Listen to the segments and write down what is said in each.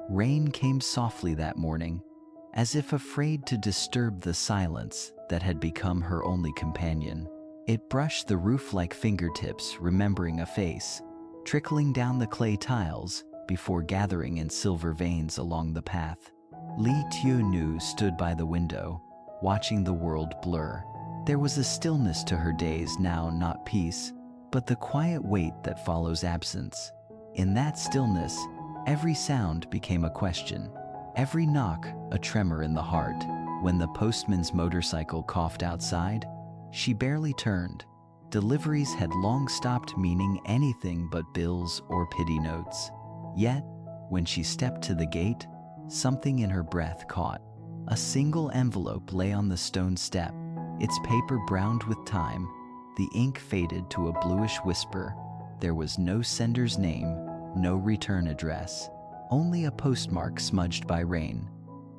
Rain came softly that morning, as if afraid to disturb the silence that had become her only companion. It brushed the roof like fingertips, remembering a face, trickling down the clay tiles before gathering in silver veins along the path. Lytieunu stood by the window, watching the world blur. There was a stillness to her days now, not peace, but the quiet weight that follows absence. In that stillness, every sound became a question, every knock a tremor in the heart. When the postman's motorcycle coughed outside, she barely turned. Deliveries had long stopped meaning anything but bills or pity notes. Yet, when she stepped to the gate, something in her breath caught. A single envelope lay on the stone step, its paper browned with time, the ink faded to a bluish whisper. There was no sender's name, no return address, only a postmark smudged by rain,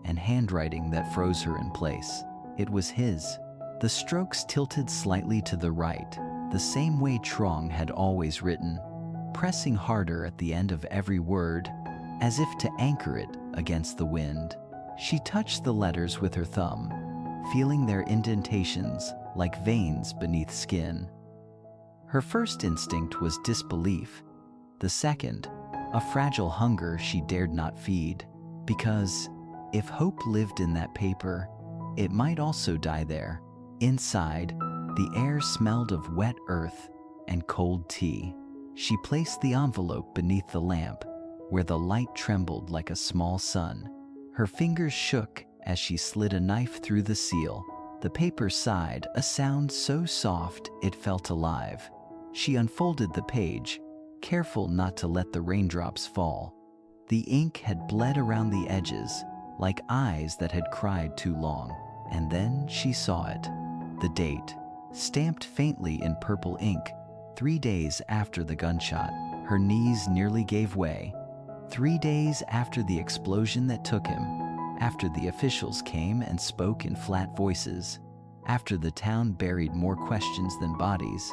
and handwriting that froze her in place. It was his. The strokes tilted slightly to the right, the same way Truong had always written, pressing harder at the end of every word, as if to anchor it against the wind. She touched the letters with her thumb, feeling their indentations like veins beneath skin. Her first instinct was disbelief. The second, a fragile hunger she dared not feed, because if hope lived in that paper, it might also die there. Inside, the air smelled of wet earth and cold tea. She placed the envelope beneath the lamp, where the light trembled like a small sun. Her fingers shook as she slid a knife through the seal. The paper sighed, a sound so soft it felt alive. She unfolded the page, careful not to let the raindrops fall. The ink had bled around the edges, like eyes that had cried too long. And then she saw it. The date, stamped faintly in purple ink, 3 days after the gunshot. Her knees nearly gave way. 3 days after the explosion that took him, after the officials came and spoke in flat voices, after the town buried more questions than bodies.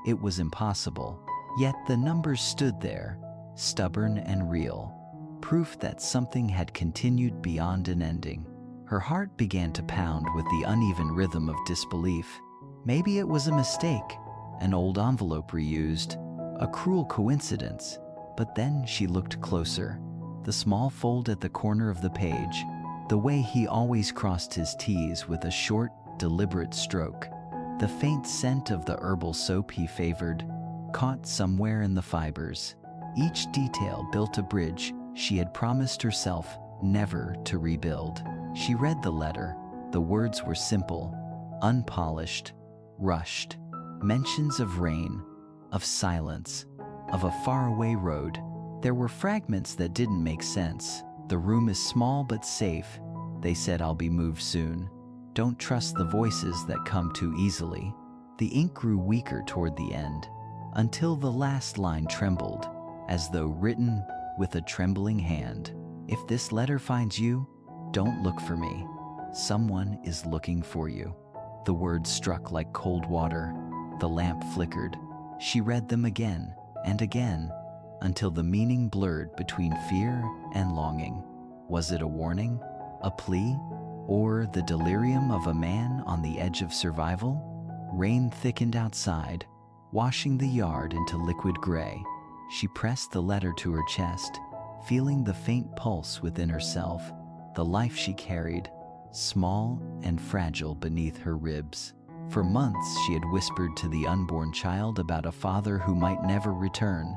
It was impossible. Yet the numbers stood there, stubborn and real, proof that something had continued beyond an ending. Her heart began to pound with the uneven rhythm of disbelief. Maybe it was a mistake, an old envelope reused, a cruel coincidence. But then she looked closer. The small fold at the corner of the page, the way he always crossed his T's with a short, deliberate stroke, the faint scent of the herbal soap he favored, caught somewhere in the fibers. Each detail built a bridge she had promised herself never to rebuild. She read the letter. The words were simple, unpolished, rushed. Mentions of rain, of silence, of a faraway road. There were fragments that didn't make sense. The room is small but safe. They said I'll be moved soon. Don't trust the voices that come too easily. The ink grew weaker toward the end, until the last line trembled, as though written with a trembling hand. If this letter finds you, don't look for me. Someone is looking for you. The words struck like cold water. The lamp flickered. She read them again and again, until the meaning blurred between fear and longing. Was it a warning, a plea, or the delirium of a man on the edge of survival? Rain thickened outside, washing the yard into liquid gray. She pressed the letter to her chest, feeling the faint pulse within herself, the life she carried, small and fragile beneath her ribs. For months she had whispered to the unborn child about a father who might never return.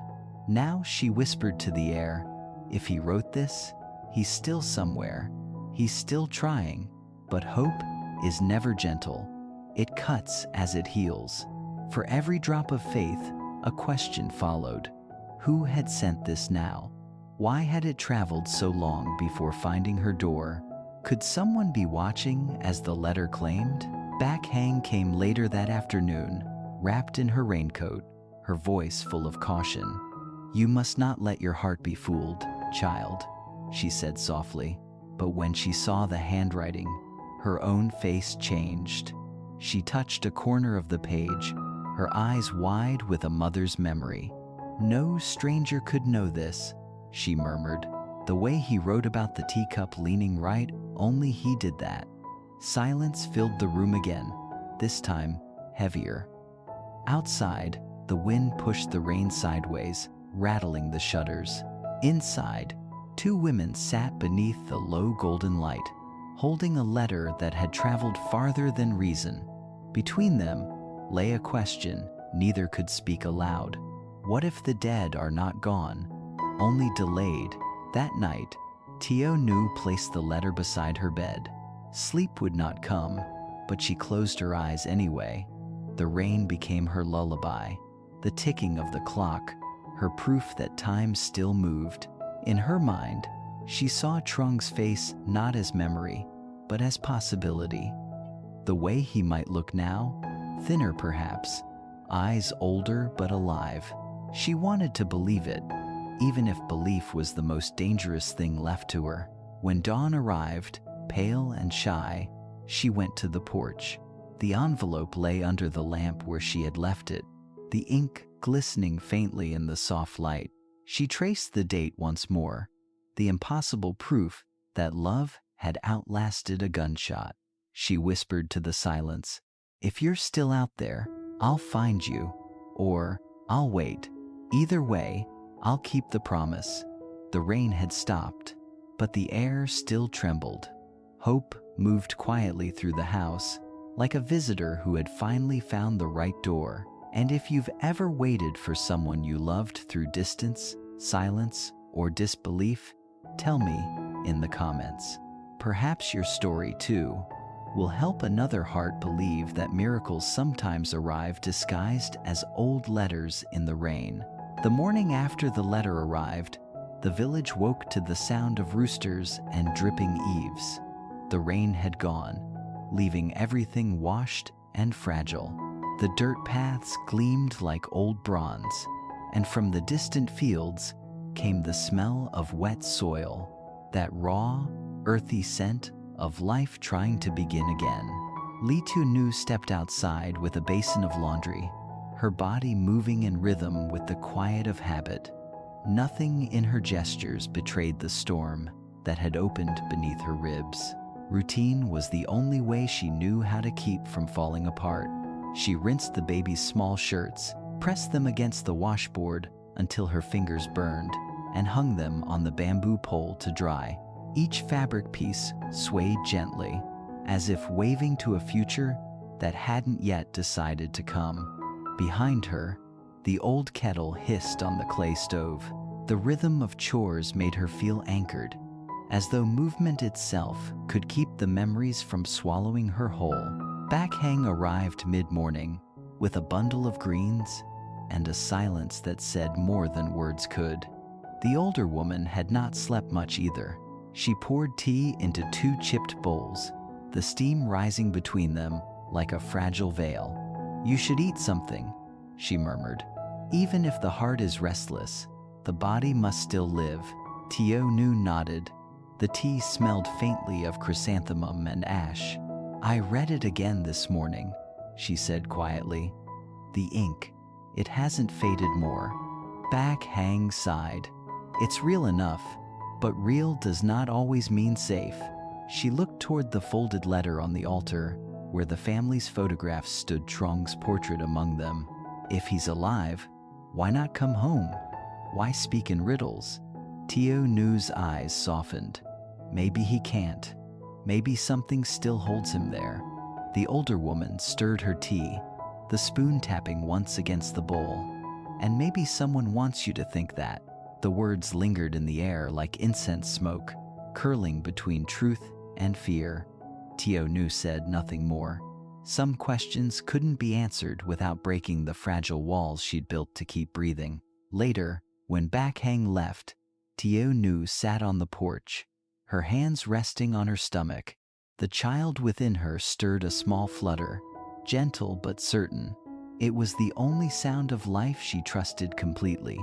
Now she whispered to the air, if he wrote this, he's still somewhere. He's still trying, but hope is never gentle. It cuts as it heals. For every drop of faith, a question followed. Who had sent this now? Why had it traveled so long before finding her door? Could someone be watching, as the letter claimed? Backhang came later that afternoon, wrapped in her raincoat, her voice full of caution. You must not let your heart be fooled, child, she said softly. But when she saw the handwriting, her own face changed. She touched a corner of the page, her eyes wide with a mother's memory. No stranger could know this, she murmured. The way he wrote about the teacup leaning right, only he did that. Silence filled the room again, this time heavier. Outside, the wind pushed the rain sideways, rattling the shutters. Inside, two women sat beneath the low golden light, holding a letter that had traveled farther than reason. Between them lay a question neither could speak aloud. What if the dead are not gone, only delayed? That night, Tieu placed the letter beside her bed. Sleep would not come, but she closed her eyes anyway. The rain became her lullaby, the ticking of the clock, her proof that time still moved. In her mind, she saw Truong's face not as memory, but as possibility. The way he might look now, thinner perhaps, eyes older but alive. She wanted to believe it, even if belief was the most dangerous thing left to her. When dawn arrived, pale and shy, she went to the porch. The envelope lay under the lamp where she had left it, the ink glistening faintly in the soft light. She traced the date once more, the impossible proof that love had outlasted a gunshot. She whispered to the silence, "If you're still out there, I'll find you, or I'll wait. Either way, I'll keep the promise." The rain had stopped, but the air still trembled. Hope moved quietly through the house, like a visitor who had finally found the right door. And if you've ever waited for someone you loved through distance, silence, or disbelief, tell me in the comments. Perhaps your story, too, will help another heart believe that miracles sometimes arrive disguised as old letters in the rain. The morning after the letter arrived, the village woke to the sound of roosters and dripping eaves. The rain had gone, leaving everything washed and fragile. The dirt paths gleamed like old bronze, and from the distant fields came the smell of wet soil, that raw, earthy scent of life trying to begin again. Lytieunu stepped outside with a basin of laundry, her body moving in rhythm with the quiet of habit. Nothing in her gestures betrayed the storm that had opened beneath her ribs. Routine was the only way she knew how to keep from falling apart. She rinsed the baby's small shirts, pressed them against the washboard until her fingers burned, and hung them on the bamboo pole to dry. Each fabric piece swayed gently, as if waving to a future that hadn't yet decided to come. Behind her, the old kettle hissed on the clay stove. The rhythm of chores made her feel anchored, as though movement itself could keep the memories from swallowing her whole. Backhang arrived mid-morning with a bundle of greens and a silence that said more than words could. The older woman had not slept much either. She poured tea into 2 chipped bowls, the steam rising between them like a fragile veil. "You should eat something," she murmured. "Even if the heart is restless, the body must still live." Tieu nodded. The tea smelled faintly of chrysanthemum and ash. "I read it again this morning," she said quietly. "The ink, it hasn't faded more." Backhang sighed. "It's real enough, but real does not always mean safe." She looked toward the folded letter on the altar, where the family's photographs stood, Truong's portrait among them. If he's alive, why not come home? Why speak in riddles? Tieu's eyes softened. Maybe he can't. Maybe something still holds him there. The older woman stirred her tea, the spoon tapping once against the bowl. "And maybe someone wants you to think that." The words lingered in the air like incense smoke, curling between truth and fear. Tieu said nothing more. Some questions couldn't be answered without breaking the fragile walls she'd built to keep breathing. Later, when Backhang left, Tieu sat on the porch, her hands resting on her stomach. The child within her stirred a small flutter, gentle but certain. It was the only sound of life she trusted completely.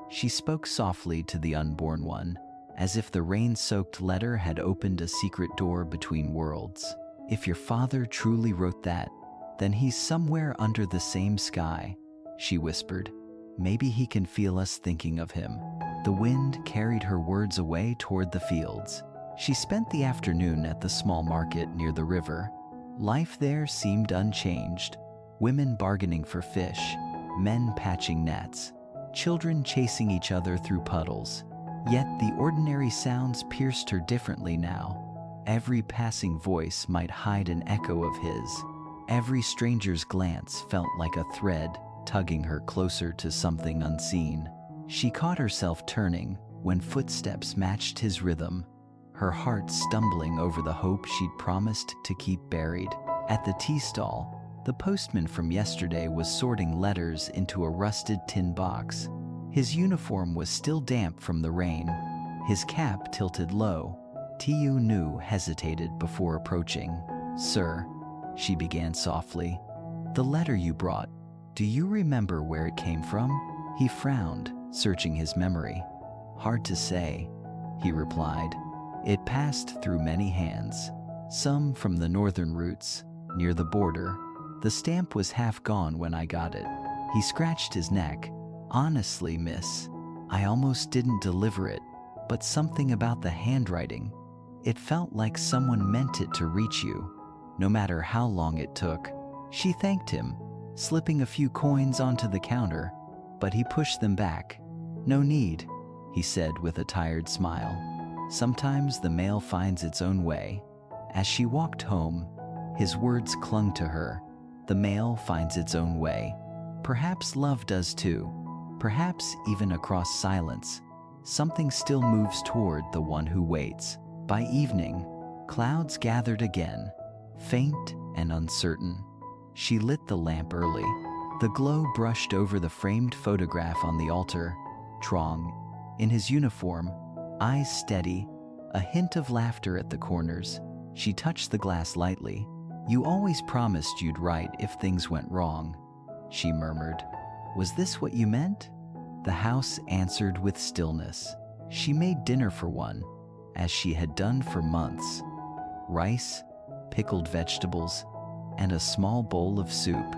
She spoke softly to the unborn one, as if the rain-soaked letter had opened a secret door between worlds. "If your father truly wrote that, then he's somewhere under the same sky," she whispered. "Maybe he can feel us thinking of him." The wind carried her words away toward the fields. She spent the afternoon at the small market near the river. Life there seemed unchanged. Women bargaining for fish, men patching nets, children chasing each other through puddles. Yet the ordinary sounds pierced her differently now. Every passing voice might hide an echo of his. Every stranger's glance felt like a thread tugging her closer to something unseen. She caught herself turning when footsteps matched his rhythm, her heart stumbling over the hope she'd promised to keep buried. At the tea stall, the postman from yesterday was sorting letters into a rusted tin box. His uniform was still damp from the rain, his cap tilted low. Tieu hesitated before approaching. "Sir," she began softly, "the letter you brought, do you remember where it came from?" He frowned, searching his memory. "Hard to say," he replied. "It passed through many hands, some from the northern roots, near the border. The stamp was half gone when I got it." He scratched his neck. "Honestly, miss, I almost didn't deliver it, but something about the handwriting. It felt like someone meant it to reach you, no matter how long it took." She thanked him, slipping a few coins onto the counter, but he pushed them back. "No need," he said with a tired smile. "Sometimes the mail finds its own way." As she walked home, his words clung to her. The mail finds its own way. Perhaps love does too. Perhaps even across silence, something still moves toward the one who waits. By evening, clouds gathered again, faint and uncertain. She lit the lamp early. The glow brushed over the framed photograph on the altar. Truong, in his uniform, eyes steady, a hint of laughter at the corners. She touched the glass lightly. "You always promised you'd write if things went wrong," she murmured. "Was this what you meant?" The house answered with stillness. She made dinner for one, as she had done for months. Rice, pickled vegetables, and a small bowl of soup.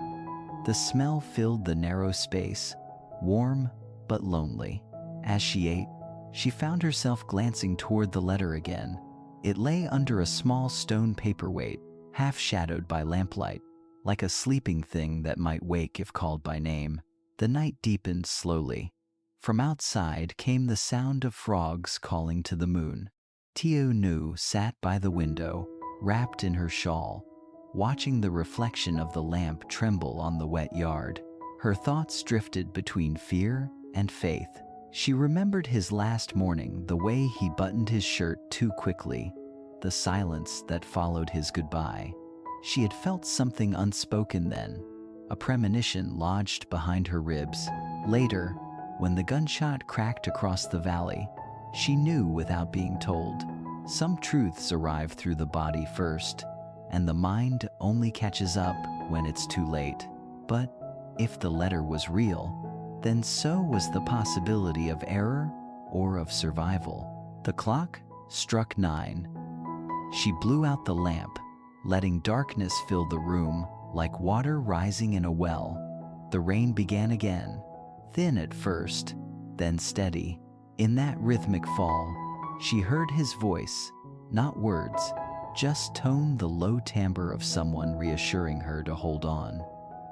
The smell filled the narrow space, warm but lonely. As she ate, she found herself glancing toward the letter again. It lay under a small stone paperweight, half shadowed by lamplight, like a sleeping thing that might wake if called by name. The night deepened slowly. From outside came the sound of frogs calling to the moon. Tieu sat by the window, wrapped in her shawl, watching the reflection of the lamp tremble on the wet yard. Her thoughts drifted between fear and faith. She remembered his last morning, the way he buttoned his shirt too quickly, the silence that followed his goodbye. She had felt something unspoken then, a premonition lodged behind her ribs. Later, when the gunshot cracked across the valley, she knew without being told. Some truths arrive through the body first, and the mind only catches up when it's too late. But if the letter was real, then so was the possibility of error or of survival. The clock struck 9. She blew out the lamp, letting darkness fill the room like water rising in a well. The rain began again, thin at first, then steady. In that rhythmic fall, she heard his voice, not words, just tone, the low timbre of someone reassuring her to hold on.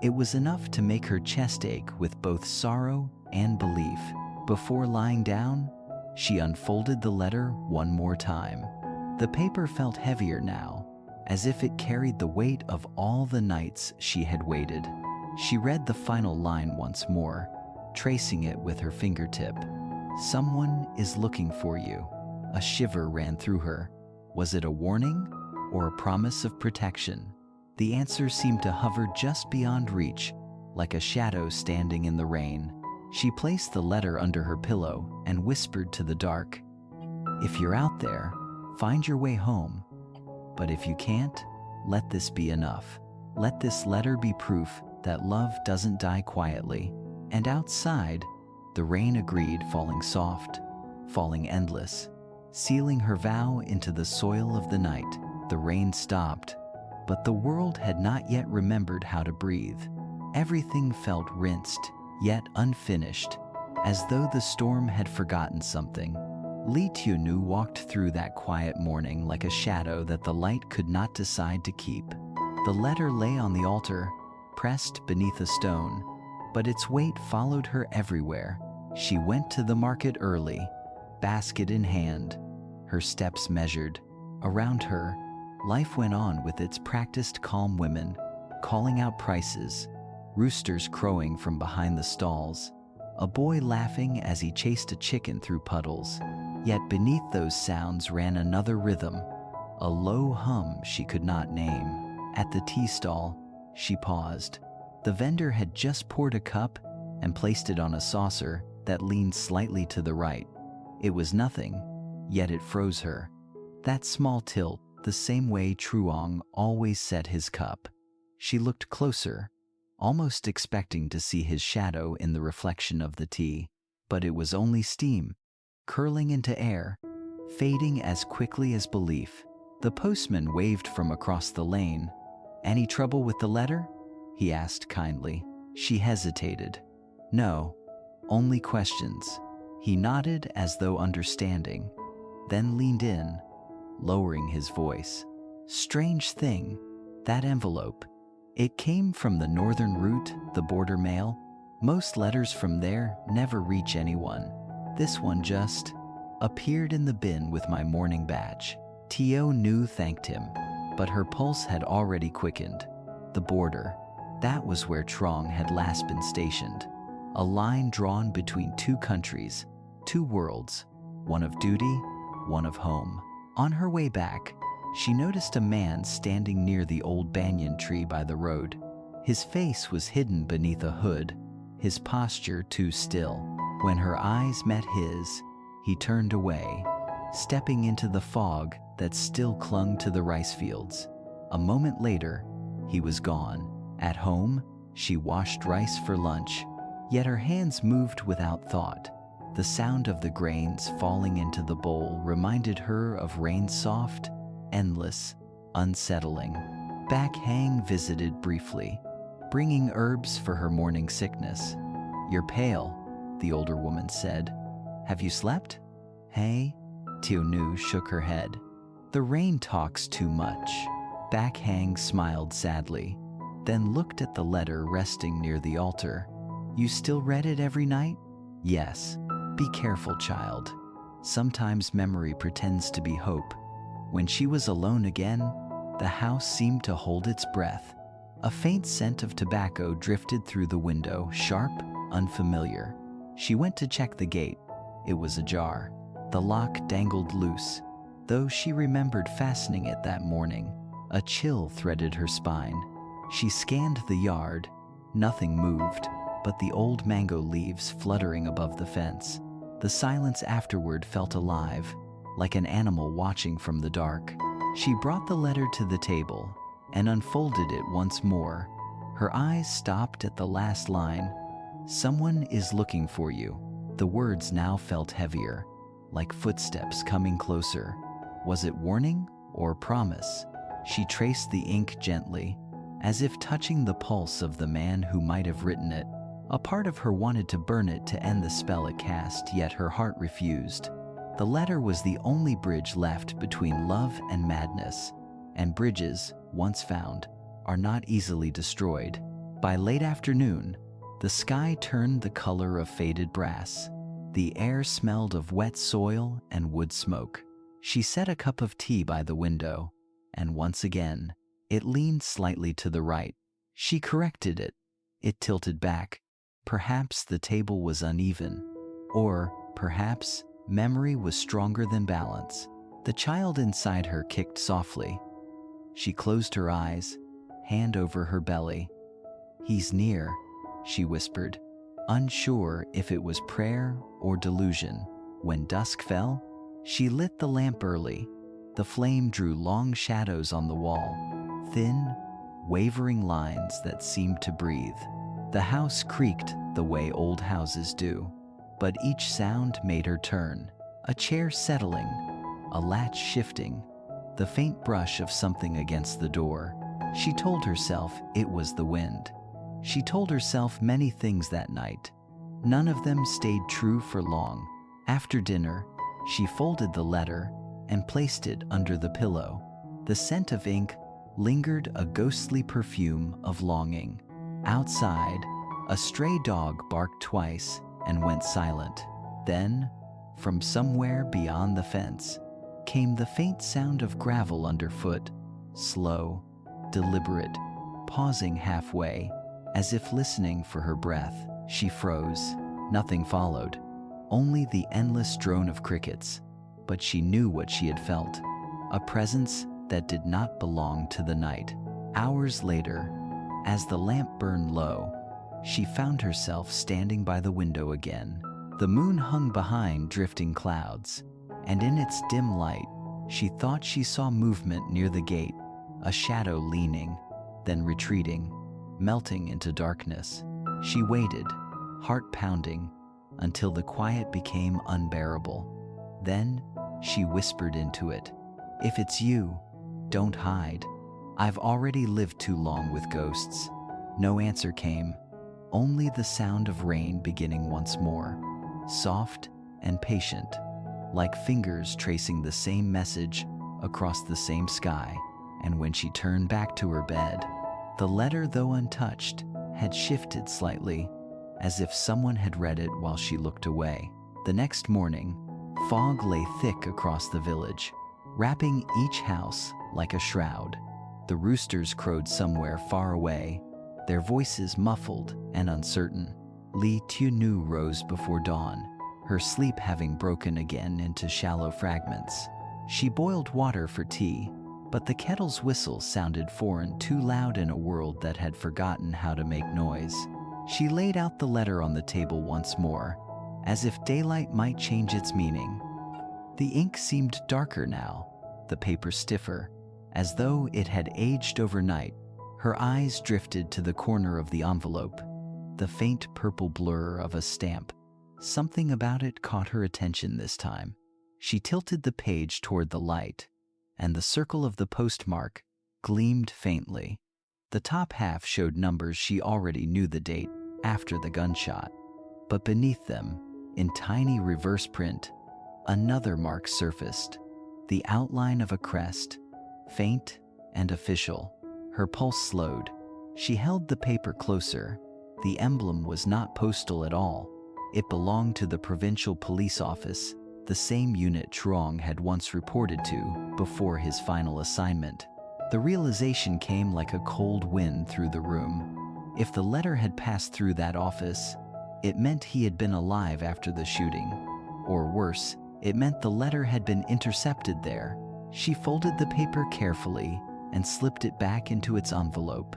It was enough to make her chest ache with both sorrow and belief. Before lying down, she unfolded the letter one more time. The paper felt heavier now, as if it carried the weight of all the nights she had waited. She read the final line once more, tracing it with her fingertip. "Someone is looking for you." A shiver ran through her. Was it a warning or a promise of protection? The answer seemed to hover just beyond reach, like a shadow standing in the rain. She placed the letter under her pillow and whispered to the dark, "If you're out there, find your way home. But if you can't, let this be enough. Let this letter be proof that love doesn't die quietly." And outside, the rain agreed, falling soft, falling endless, sealing her vow into the soil of the night. The rain stopped, but the world had not yet remembered how to breathe. Everything felt rinsed, yet unfinished. as though the storm had forgotten something. Lytieunu walked through that quiet morning like a shadow that the light could not decide to keep. The letter lay on the altar, pressed beneath a stone, but its weight followed her everywhere. She went to the market early, basket in hand, her steps measured. Around her, life went on with its practiced calm women, calling out prices, roosters crowing from behind the stalls, a boy laughing as he chased a chicken through puddles. Yet beneath those sounds ran another rhythm, a low hum she could not name. At the tea stall, she paused. The vendor had just poured a cup and placed it on a saucer that leaned slightly to the right. It was nothing, yet it froze her. That small tilt, the same way Truong always set his cup. She looked closer, almost expecting to see his shadow in the reflection of the tea, but it was only steam, curling into air, fading as quickly as belief. The postman waved from across the lane. "Any trouble with the letter?" he asked kindly. She hesitated. "No, only questions." He nodded as though understanding, then leaned in, lowering his voice. "Strange thing, that envelope. It came from the northern route, the border mail. Most letters from there never reach anyone. This one just appeared in the bin with my morning batch." Tieu thanked him, but her pulse had already quickened. The border, that was where Truong had last been stationed. A line drawn between two countries, two worlds, one of duty, one of home. On her way back, she noticed a man standing near the old banyan tree by the road. His face was hidden beneath a hood, his posture too still. When her eyes met his, he turned away, stepping into the fog that still clung to the rice fields. A moment later, he was gone. At home, she washed rice for lunch, yet her hands moved without thought. The sound of the grains falling into the bowl reminded her of rain, soft, endless, unsettling. Back Hang visited briefly, bringing herbs for her morning sickness. "You're pale," the older woman said. "Have you slept?" "Hey?" Tieu shook her head. "The rain talks too much." Back Hang smiled sadly, then looked at the letter resting near the altar. "You still read it every night?" "Yes." "Be careful, child. Sometimes memory pretends to be hope." When she was alone again, the house seemed to hold its breath. A faint scent of tobacco drifted through the window, sharp, unfamiliar. She went to check the gate. It was ajar. The lock dangled loose, though she remembered fastening it that morning. A chill threaded her spine. She scanned the yard. Nothing moved, but the old mango leaves fluttering above the fence. The silence afterward felt alive, like an animal watching from the dark. She brought the letter to the table and unfolded it once more. Her eyes stopped at the last line. "Someone is looking for you." The words now felt heavier, like footsteps coming closer. Was it warning or promise? She traced the ink gently, as if touching the pulse of the man who might have written it. A part of her wanted to burn it to end the spell it cast, yet her heart refused. The letter was the only bridge left between love and madness, and bridges, once found, are not easily destroyed. By late afternoon, the sky turned the color of faded brass. The air smelled of wet soil and wood smoke. She set a cup of tea by the window, and once again, it leaned slightly to the right. She corrected it. It tilted back. Perhaps the table was uneven, or perhaps memory was stronger than balance. The child inside her kicked softly. She closed her eyes, hand over her belly. "He's near," she whispered, unsure if it was prayer or delusion. When dusk fell, she lit the lamp early. The flame drew long shadows on the wall, thin, wavering lines that seemed to breathe. The house creaked the way old houses do, but each sound made her turn. A chair settling, a latch shifting, the faint brush of something against the door. She told herself it was the wind. She told herself many things that night. None of them stayed true for long. After dinner, she folded the letter and placed it under the pillow. The scent of ink lingered, a ghostly perfume of longing. Outside, a stray dog barked twice and went silent. Then, from somewhere beyond the fence, came the faint sound of gravel underfoot, slow, deliberate, pausing halfway, as if listening for her breath. She froze. Nothing followed, only the endless drone of crickets. But she knew what she had felt, a presence that did not belong to the night. Hours later, as the lamp burned low, she found herself standing by the window again. The moon hung behind drifting clouds, and in its dim light, she thought she saw movement near the gate, a shadow leaning, then retreating, melting into darkness. She waited, heart pounding, until the quiet became unbearable. Then she whispered into it, "If it's you, don't hide. I've already lived too long with ghosts." No answer came, only the sound of rain beginning once more, soft and patient, like fingers tracing the same message across the same sky. And when she turned back to her bed, the letter, though untouched, had shifted slightly, as if someone had read it while she looked away. The next morning, fog lay thick across the village, wrapping each house like a shroud. The roosters crowed somewhere far away, their voices muffled and uncertain. Lytieunu rose before dawn, her sleep having broken again into shallow fragments. She boiled water for tea, but the kettle's whistle sounded foreign, too loud in a world that had forgotten how to make noise. She laid out the letter on the table once more, as if daylight might change its meaning. The ink seemed darker now, the paper stiffer, as though it had aged overnight. Her eyes drifted to the corner of the envelope, the faint purple blur of a stamp. Something about it caught her attention this time. She tilted the page toward the light, and the circle of the postmark gleamed faintly. The top half showed numbers she already knew, the date after the gunshot. But beneath them, in tiny reverse print, another mark surfaced, the outline of a crest, faint and official. Her pulse slowed. She held the paper closer. The emblem was not postal at all. It belonged to the provincial police office, the same unit Truong had once reported to before his final assignment. The realization came like a cold wind through the room. If the letter had passed through that office, it meant he had been alive after the shooting. Or worse, it meant the letter had been intercepted there. She folded the paper carefully and slipped it back into its envelope.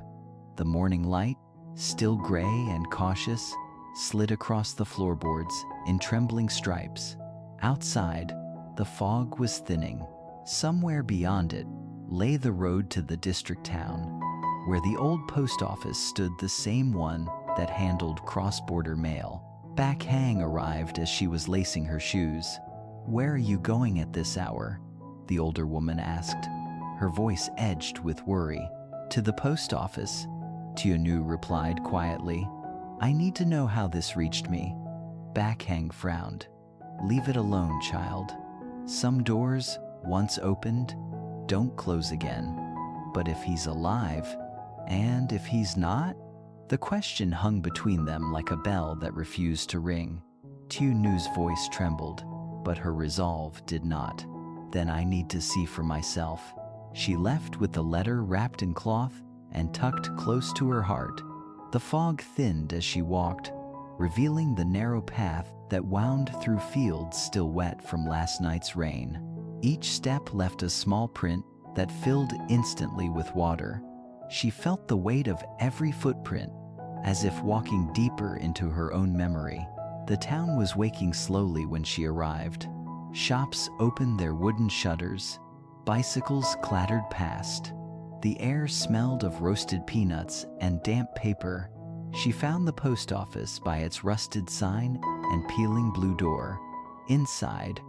The morning light, still gray and cautious, slid across the floorboards in trembling stripes. Outside, the fog was thinning. Somewhere beyond it lay the road to the district town, where the old post office stood, the same one that handled cross-border mail. Back Hang arrived as she was lacing her shoes. "Where are you going at this hour?" the older woman asked, her voice edged with worry. "To the post office," Tieu replied quietly. "I need to know how this reached me." Back Hang frowned. "Leave it alone, child. Some doors, once opened, don't close again. But if he's alive, and if he's not?" The question hung between them like a bell that refused to ring. Tieu's voice trembled, but her resolve did not. "Then I need to see for myself." She left with the letter wrapped in cloth and tucked close to her heart. The fog thinned as she walked, revealing the narrow path that wound through fields still wet from last night's rain. Each step left a small print that filled instantly with water. She felt the weight of every footprint, as if walking deeper into her own memory. The town was waking slowly when she arrived. Shops opened their wooden shutters. Bicycles clattered past. The air smelled of roasted peanuts and damp paper. She found the post office by its rusted sign and peeling blue door. Inside,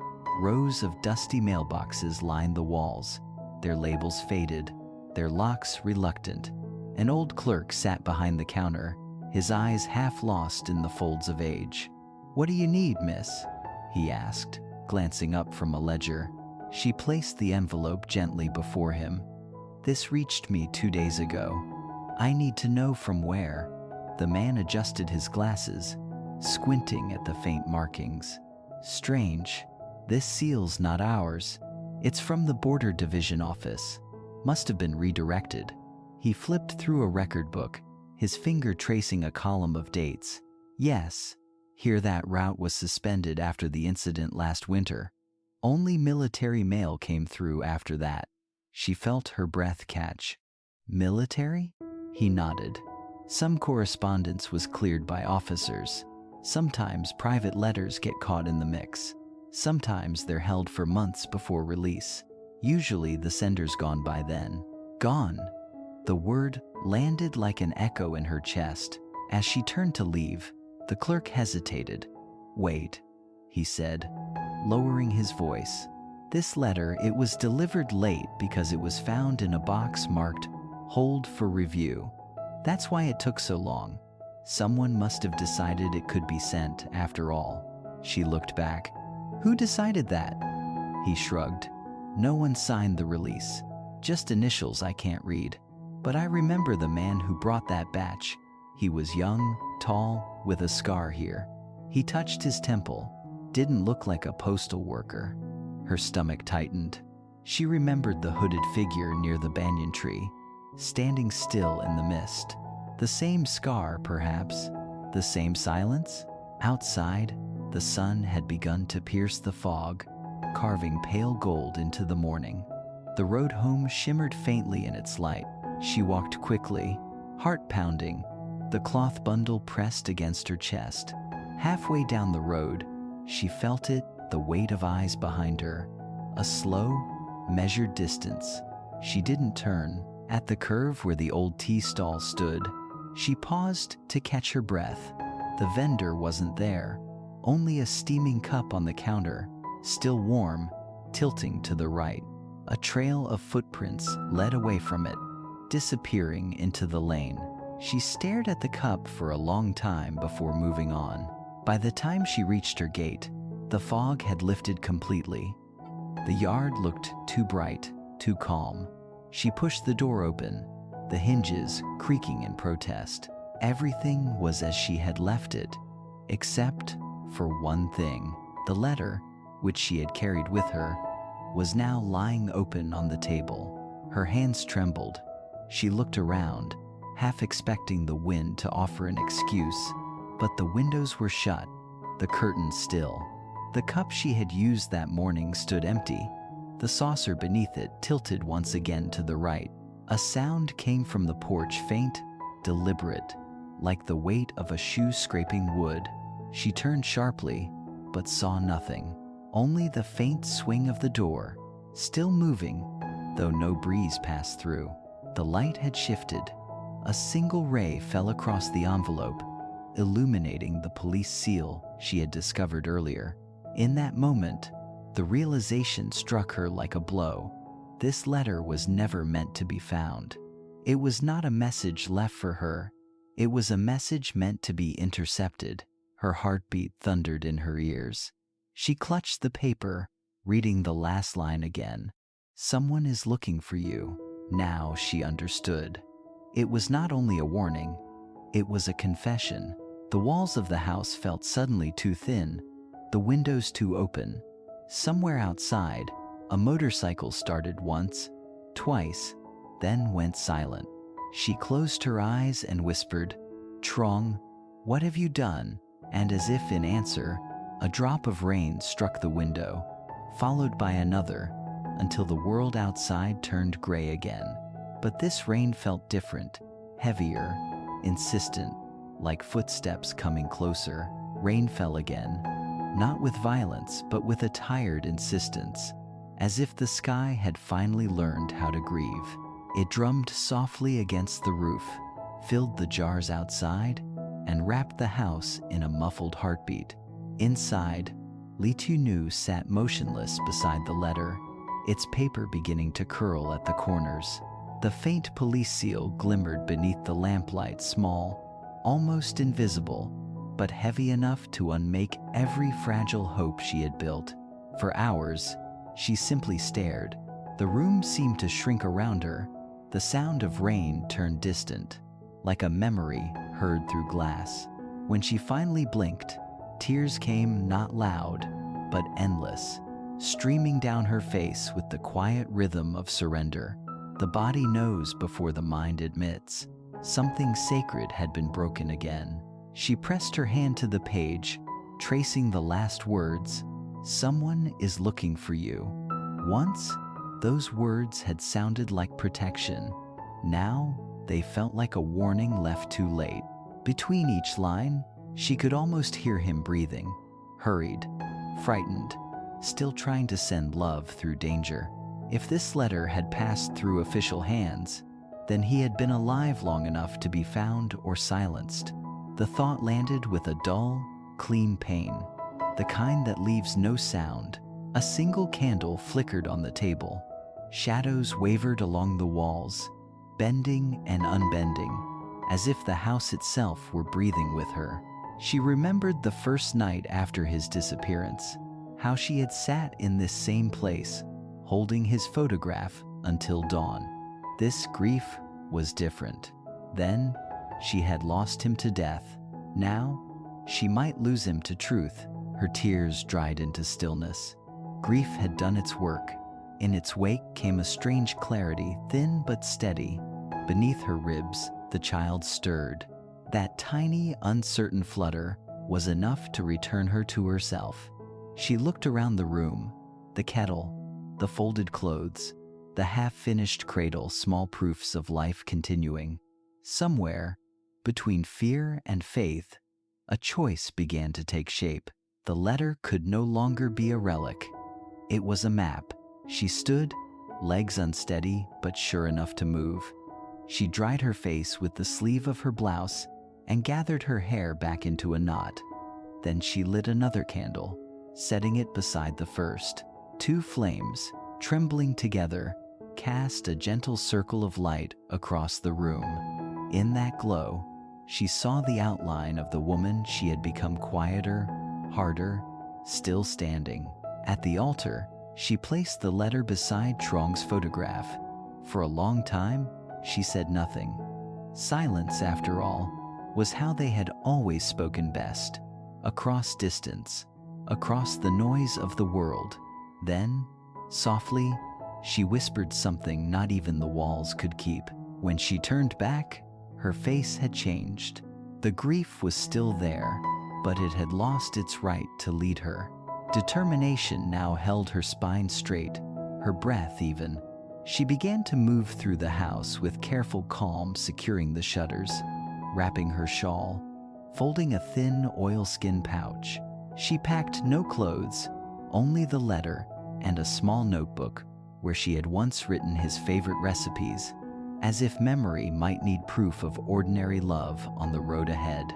rows of dusty mailboxes lined the walls, their labels faded, their locks reluctant. An old clerk sat behind the counter, his eyes half lost in the folds of age. "What do you need, miss?" he asked, glancing up from a ledger. She placed the envelope gently before him. "This reached me 2 days ago. I need to know from where." The man adjusted his glasses, squinting at the faint markings. "Strange. This seal's not ours. It's from the Border Division office. Must have been redirected." He flipped through a record book, his finger tracing a column of dates. "Yes, here that route was suspended after the incident last winter. Only military mail came through after that." She felt her breath catch. "Military?" He nodded. "Some correspondence was cleared by officers. Sometimes private letters get caught in the mix. Sometimes they're held for months before release. Usually the sender's gone by then." "Gone." The word landed like an echo in her chest. As she turned to leave, the clerk hesitated. "Wait," he said, lowering his voice. "This letter, it was delivered late because it was found in a box marked, 'Hold for review.' That's why it took so long. Someone must have decided it could be sent after all." She looked back. "Who decided that?" He shrugged. "No one signed the release. Just initials I can't read. But I remember the man who brought that batch. He was young, tall, with a scar here." He touched his temple. "Didn't look like a postal worker." Her stomach tightened. She remembered the hooded figure near the banyan tree, standing still in the mist. The same scar, perhaps. The same silence? Outside, the sun had begun to pierce the fog, carving pale gold into the morning. The road home shimmered faintly in its light. She walked quickly, heart pounding, the cloth bundle pressed against her chest. Halfway down the road, she felt it, the weight of eyes behind her. A slow, measured distance. She didn't turn. At the curve where the old tea stall stood, she paused to catch her breath. The vendor wasn't there. Only a steaming cup on the counter, still warm, tilting to the right. A trail of footprints led away from it, disappearing into the lane. She stared at the cup for a long time before moving on. By the time she reached her gate, the fog had lifted completely. The yard looked too bright, too calm. She pushed the door open, the hinges creaking in protest. Everything was as she had left it, except for one thing. The letter, which she had carried with her, was now lying open on the table. Her hands trembled. She looked around, half expecting the wind to offer an excuse, but the windows were shut, the curtains still. The cup she had used that morning stood empty, the saucer beneath it tilted once again to the right. A sound came from the porch, faint, deliberate, like the weight of a shoe scraping wood. She turned sharply, but saw nothing. Only the faint swing of the door, still moving, though no breeze passed through. The light had shifted. A single ray fell across the envelope, illuminating the police seal she had discovered earlier. In that moment, the realization struck her like a blow. This letter was never meant to be found. It was not a message left for her. It was a message meant to be intercepted. Her heartbeat thundered in her ears. She clutched the paper, reading the last line again. "Someone is looking for you." Now she understood. It was not only a warning, it was a confession. The walls of the house felt suddenly too thin, the windows too open. Somewhere outside, a motorcycle started once, twice, then went silent. She closed her eyes and whispered, "Truong, what have you done?" And as if in answer, a drop of rain struck the window, followed by another, until the world outside turned gray again. But this rain felt different, heavier, insistent, like footsteps coming closer. Rain fell again, not with violence, but with a tired insistence, as if the sky had finally learned how to grieve. It drummed softly against the roof, filled the jars outside, and wrapped the house in a muffled heartbeat. Inside, lytieunu sat motionless beside the letter, its paper beginning to curl at the corners. The faint police seal glimmered beneath the lamplight, small, almost invisible, but heavy enough to unmake every fragile hope she had built. For hours, she simply stared. The room seemed to shrink around her. The sound of rain turned distant, like a memory heard through glass. When she finally blinked, tears came not loud, but endless, streaming down her face with the quiet rhythm of surrender. The body knows before the mind admits. Something sacred had been broken again. She pressed her hand to the page, tracing the last words, "Someone is looking for you." Once, those words had sounded like protection. Now, they felt like a warning left too late. Between each line, she could almost hear him breathing, hurried, frightened, still trying to send love through danger. If this letter had passed through official hands, then he had been alive long enough to be found or silenced. The thought landed with a dull, clean pain, the kind that leaves no sound. A single candle flickered on the table. Shadows wavered along the walls, bending and unbending, as if the house itself were breathing with her. She remembered the first night after his disappearance, how she had sat in this same place, holding his photograph until dawn. This grief was different. Then, she had lost him to death. Now, she might lose him to truth. Her tears dried into stillness. Grief had done its work. In its wake came a strange clarity, thin but steady. Beneath her ribs, the child stirred. That tiny, uncertain flutter was enough to return her to herself. She looked around the room, the kettle, the folded clothes, the half-finished cradle, small proofs of life continuing. Somewhere, between fear and faith, a choice began to take shape. The letter could no longer be a relic. It was a map. She stood, legs unsteady but sure enough to move. She dried her face with the sleeve of her blouse and gathered her hair back into a knot. Then she lit another candle, setting it beside the first. Two flames, trembling together, cast a gentle circle of light across the room. In that glow, she saw the outline of the woman she had become, quieter, harder, still standing. At the altar, she placed the letter beside Truong's photograph. For a long time, she said nothing. Silence, after all, was how they had always spoken best. Across distance, across the noise of the world. Then, softly, she whispered something not even the walls could keep. When she turned back, her face had changed. The grief was still there, but it had lost its right to lead her. Determination now held her spine straight, her breath even. She began to move through the house with careful calm, securing the shutters, wrapping her shawl, folding a thin oilskin pouch. She packed no clothes, only the letter and a small notebook where she had once written his favorite recipes, as if memory might need proof of ordinary love on the road ahead.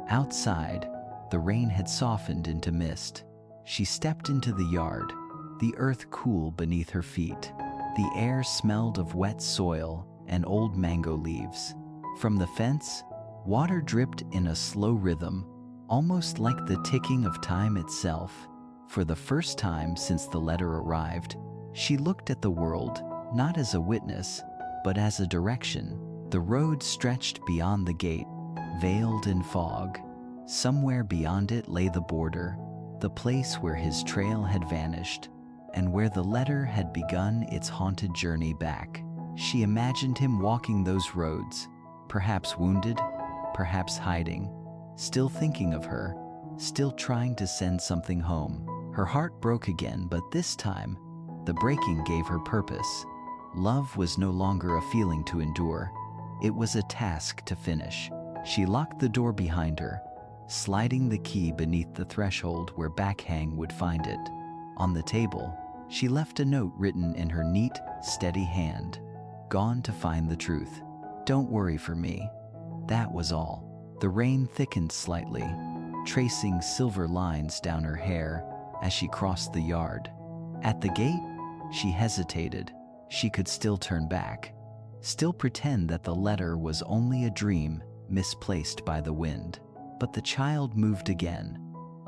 Outside, the rain had softened into mist. She stepped into the yard, the earth cool beneath her feet. The air smelled of wet soil and old mango leaves. From the fence, water dripped in a slow rhythm, almost like the ticking of time itself. For the first time since the letter arrived, she looked at the world, not as a witness, but as a direction. The road stretched beyond the gate, veiled in fog. Somewhere beyond it lay the border, the place where his trail had vanished, and where the letter had begun its haunted journey back. She imagined him walking those roads, perhaps wounded, perhaps hiding, still thinking of her, still trying to send something home. Her heart broke again, but this time, the breaking gave her purpose. Love was no longer a feeling to endure. It was a task to finish. She locked the door behind her, sliding the key beneath the threshold where Backhang would find it. On the table, she left a note written in her neat, steady hand. Gone to find the truth. Don't worry for me. That was all. The rain thickened slightly, tracing silver lines down her hair as she crossed the yard. At the gate, she hesitated. She could still turn back, still pretend that the letter was only a dream, misplaced by the wind. But the child moved again,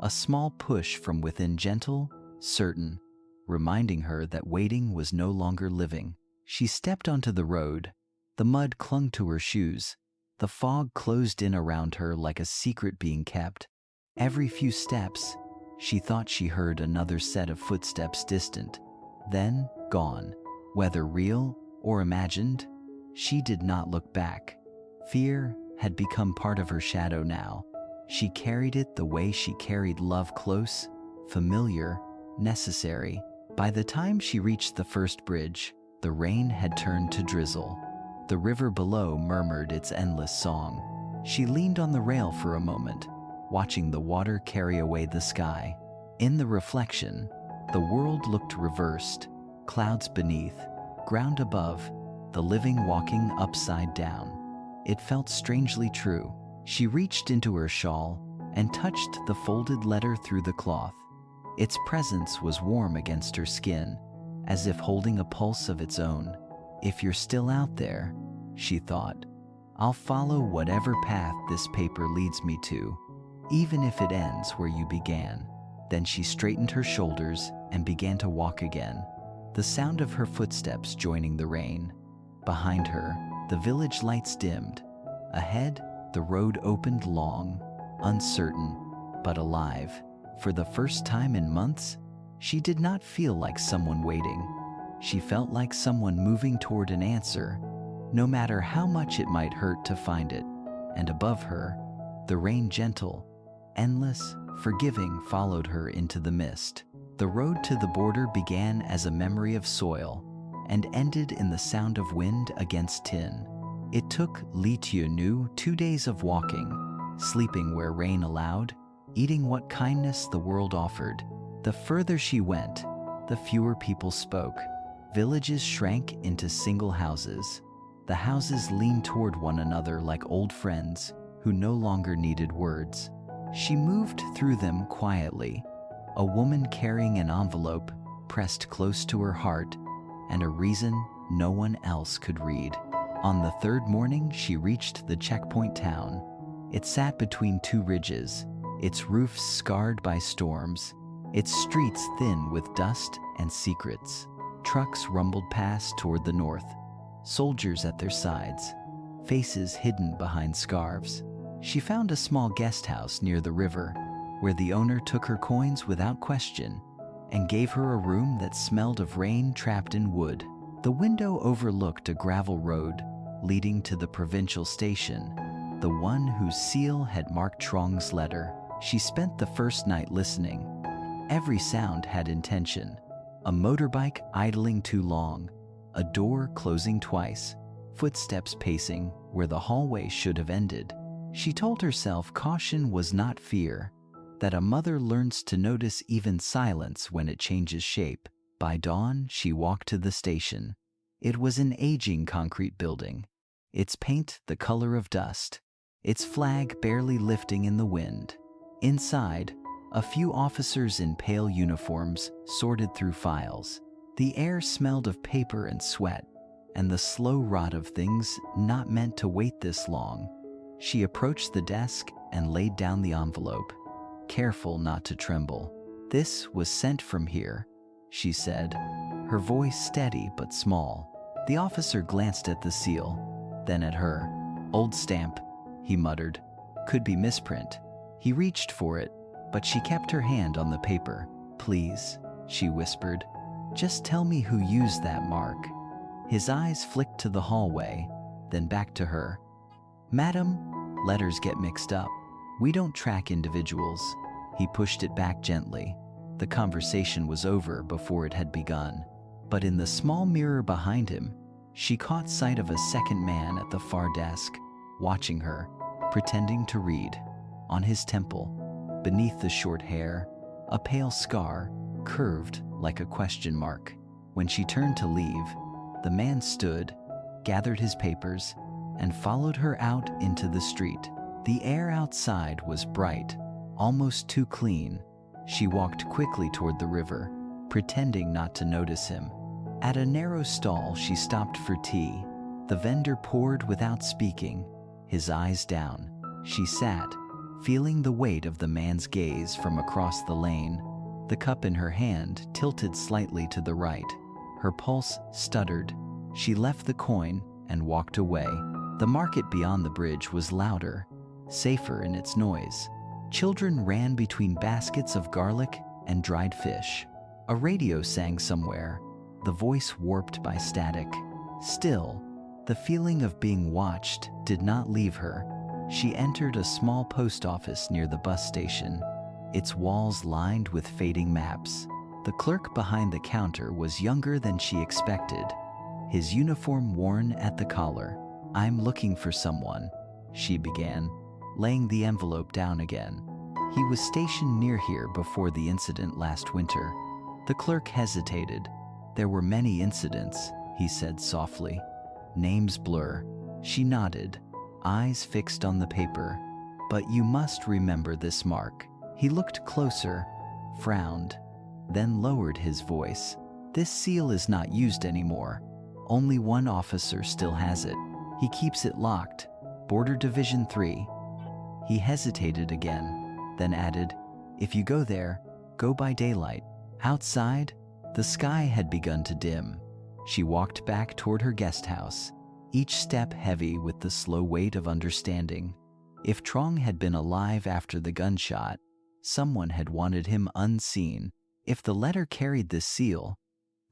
a small push from within, gentle, certain, reminding her that waiting was no longer living. She stepped onto the road. The mud clung to her shoes. The fog closed in around her like a secret being kept. Every few steps, she thought she heard another set of footsteps, distant, then gone. Whether real or imagined, she did not look back. Fear had become part of her shadow now. She carried it the way she carried love, close, familiar, necessary. By the time she reached the first bridge, the rain had turned to drizzle. The river below murmured its endless song. She leaned on the rail for a moment, watching the water carry away the sky. In the reflection, the world looked reversed. Clouds beneath, ground above, the living walking upside down. It felt strangely true. She reached into her shawl and touched the folded letter through the cloth. Its presence was warm against her skin, as if holding a pulse of its own. If you're still out there, she thought, I'll follow whatever path this paper leads me to, even if it ends where you began. Then she straightened her shoulders and began to walk again, the sound of her footsteps joining the rain. Behind her, the village lights dimmed. Ahead, the road opened, long, uncertain, but alive. For the first time in months, she did not feel like someone waiting. She felt like someone moving toward an answer, no matter how much it might hurt to find it. And above her, the rain, gentle, endless, forgiving, followed her into the mist. The road to the border began as a memory of soil and ended in the sound of wind against tin. It took lytieunu 2 days of walking, sleeping where rain allowed, eating what kindness the world offered. The further she went, the fewer people spoke. Villages shrank into single houses. The houses leaned toward one another like old friends who no longer needed words. She moved through them quietly, a woman carrying an envelope pressed close to her heart, and a reason no one else could read. On the third morning, she reached the checkpoint town. It sat between two ridges, its roofs scarred by storms, its streets thin with dust and secrets. Trucks rumbled past toward the north, soldiers at their sides, faces hidden behind scarves. She found a small guest house near the river, where the owner took her coins without question and gave her a room that smelled of rain trapped in wood. The window overlooked a gravel road leading to the provincial station, the one whose seal had marked Truong's letter. She spent the first night listening. Every sound had intention. A motorbike idling too long, a door closing twice, footsteps pacing where the hallway should have ended. She told herself caution was not fear, that a mother learns to notice even silence when it changes shape. By dawn, she walked to the station. It was an aging concrete building, its paint the color of dust, its flag barely lifting in the wind. Inside, a few officers in pale uniforms sorted through files. The air smelled of paper and sweat, and the slow rot of things not meant to wait this long. She approached the desk and laid down the envelope, careful not to tremble. "This was sent from here," she said, her voice steady but small. The officer glanced at the seal, then at her. "Old stamp," he muttered. "Could be misprint." He reached for it, but she kept her hand on the paper. "Please," she whispered, "just tell me who used that mark." His eyes flicked to the hallway, then back to her. "Madam, letters get mixed up. We don't track individuals." He pushed it back gently. The conversation was over before it had begun. But in the small mirror behind him, she caught sight of a second man at the far desk, watching her, pretending to read. On his temple, beneath the short hair, a pale scar, curved like a question mark. When she turned to leave, the man stood, gathered his papers, and followed her out into the street. The air outside was bright, almost too clean. She walked quickly toward the river, pretending not to notice him. At a narrow stall, she stopped for tea. The vendor poured without speaking, his eyes down. She sat, feeling the weight of the man's gaze from across the lane. The cup in her hand tilted slightly to the right. Her pulse stuttered. She left the coin and walked away. The market beyond the bridge was louder, safer in its noise. Children ran between baskets of garlic and dried fish. A radio sang somewhere, the voice warped by static. Still, the feeling of being watched did not leave her. She entered a small post office near the bus station, its walls lined with fading maps. The clerk behind the counter was younger than she expected, his uniform worn at the collar. "I'm looking for someone," she began, laying the envelope down again. "He was stationed near here before the incident last winter." The clerk hesitated. "There were many incidents," he said softly. "Names blur." She nodded, eyes fixed on the paper. "But you must remember this mark." He looked closer, frowned, then lowered his voice. "This seal is not used anymore. Only one officer still has it. He keeps it locked. Border Division 3. He hesitated again, then added, "If you go there, go by daylight." Outside, the sky had begun to dim. She walked back toward her guest house, each step heavy with the slow weight of understanding. If Truong had been alive after the gunshot, someone had wanted him unseen. If the letter carried this seal,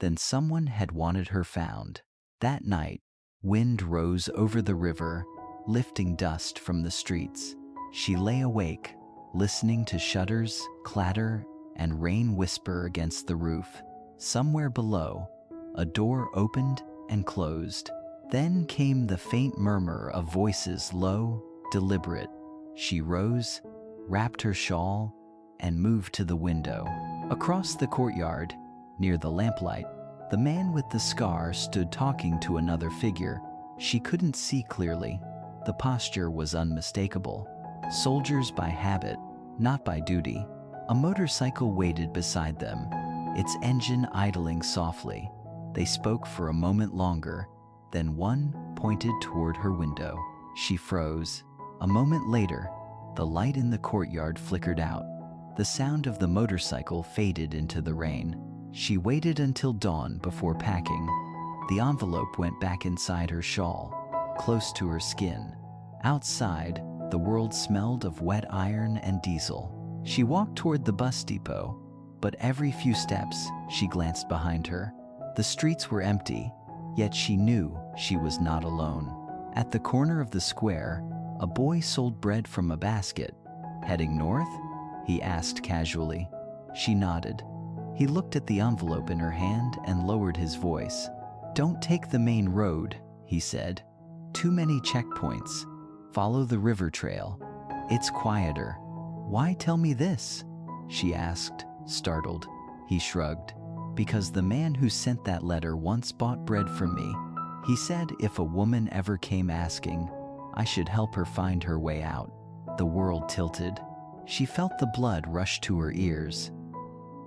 then someone had wanted her found. That night, wind rose over the river, lifting dust from the streets. She lay awake, listening to shutters clatter and rain whisper against the roof. Somewhere below, a door opened and closed. Then came the faint murmur of voices, low, deliberate. She rose, wrapped her shawl, and moved to the window. Across the courtyard, near the lamplight, the man with the scar stood talking to another figure. She couldn't see clearly. The posture was unmistakable. Soldiers by habit, not by duty. A motorcycle waited beside them, its engine idling softly. They spoke for a moment longer, then one pointed toward her window. She froze. A moment later, the light in the courtyard flickered out. The sound of the motorcycle faded into the rain. She waited until dawn before packing. The envelope went back inside her shawl, close to her skin. Outside, the world smelled of wet iron and diesel. She walked toward the bus depot, but every few steps, she glanced behind her. The streets were empty, yet she knew she was not alone. At the corner of the square, a boy sold bread from a basket. "Heading north?" he asked casually. She nodded. He looked at the envelope in her hand and lowered his voice. "Don't take the main road," he said. "Too many checkpoints. Follow the river trail. It's quieter." "Why tell me this?" she asked, startled. He shrugged. "Because the man who sent that letter once bought bread from me. He said if a woman ever came asking, I should help her find her way out." The world tilted. She felt the blood rush to her ears.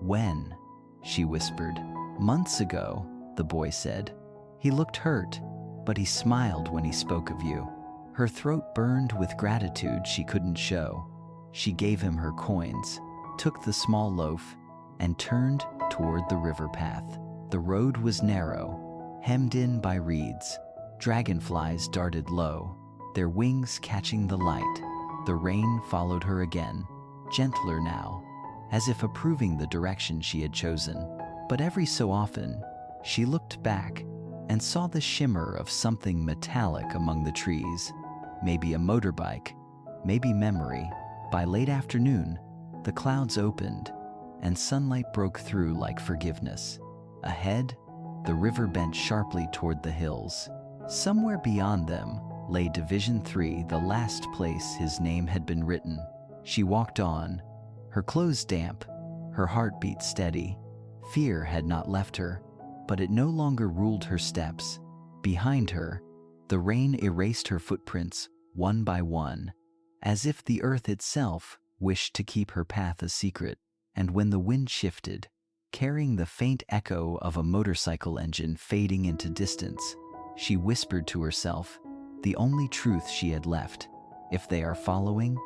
"When?" she whispered. "Months ago," the boy said. He looked hurt, but he smiled when he spoke of you. Her throat burned with gratitude she couldn't show. She gave him her coins, took the small loaf, and turned toward the river path. The road was narrow, hemmed in by reeds. Dragonflies darted low, their wings catching the light. The rain followed her again, gentler now, as if approving the direction she had chosen. But every so often, she looked back and saw the shimmer of something metallic among the trees. Maybe a motorbike, maybe memory. By late afternoon, the clouds opened, and sunlight broke through like forgiveness. Ahead, the river bent sharply toward the hills. Somewhere beyond them lay Division 3, the last place his name had been written. She walked on, her clothes damp, her heartbeat steady. Fear had not left her, but it no longer ruled her steps. Behind her, the rain erased her footprints one by one, as if the earth itself wished to keep her path a secret. And when the wind shifted, carrying the faint echo of a motorcycle engine fading into distance, she whispered to herself, the only truth she had left. If they are following,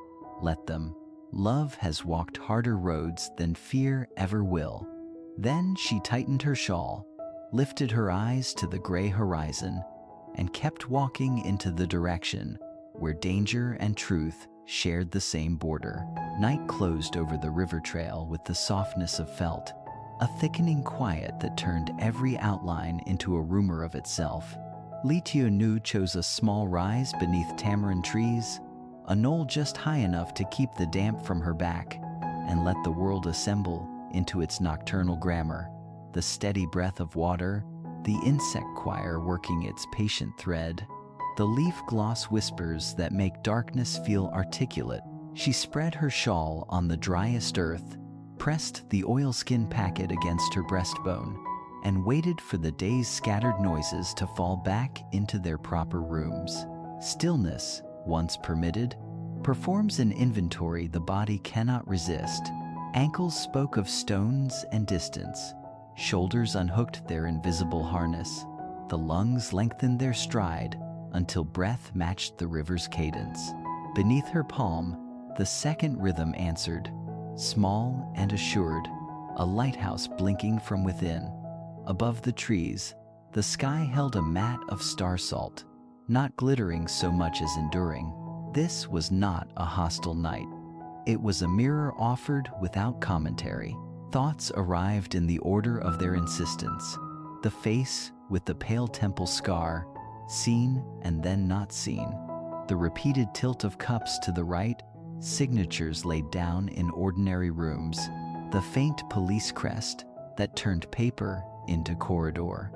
let them. Love has walked harder roads than fear ever will. Then she tightened her shawl, lifted her eyes to the gray horizon, and kept walking into the direction where danger and truth shared the same border. Night closed over the river trail with the softness of felt, a thickening quiet that turned every outline into a rumor of itself. Lytieunu chose a small rise beneath tamarind trees, a knoll just high enough to keep the damp from her back, and let the world assemble into its nocturnal grammar. The steady breath of water, the insect choir working its patient thread, the leaf gloss whispers that make darkness feel articulate. She spread her shawl on the driest earth, pressed the oilskin packet against her breastbone, and waited for the day's scattered noises to fall back into their proper rooms. Stillness, once permitted, performs an inventory the body cannot resist. Ankles spoke of stones and distance. Shoulders unhooked their invisible harness. The lungs lengthened their stride until breath matched the river's cadence. Beneath her palm, the second rhythm answered, small and assured, a lighthouse blinking from within. Above the trees, the sky held a mat of star salt, not glittering so much as enduring. This was not a hostile night. It was a mirror offered without commentary. Thoughts arrived in the order of their insistence. The face with the pale temple scar, seen and then not seen. The repeated tilt of cups to the right, signatures laid down in ordinary rooms. The faint police crest that turned paper into corridor.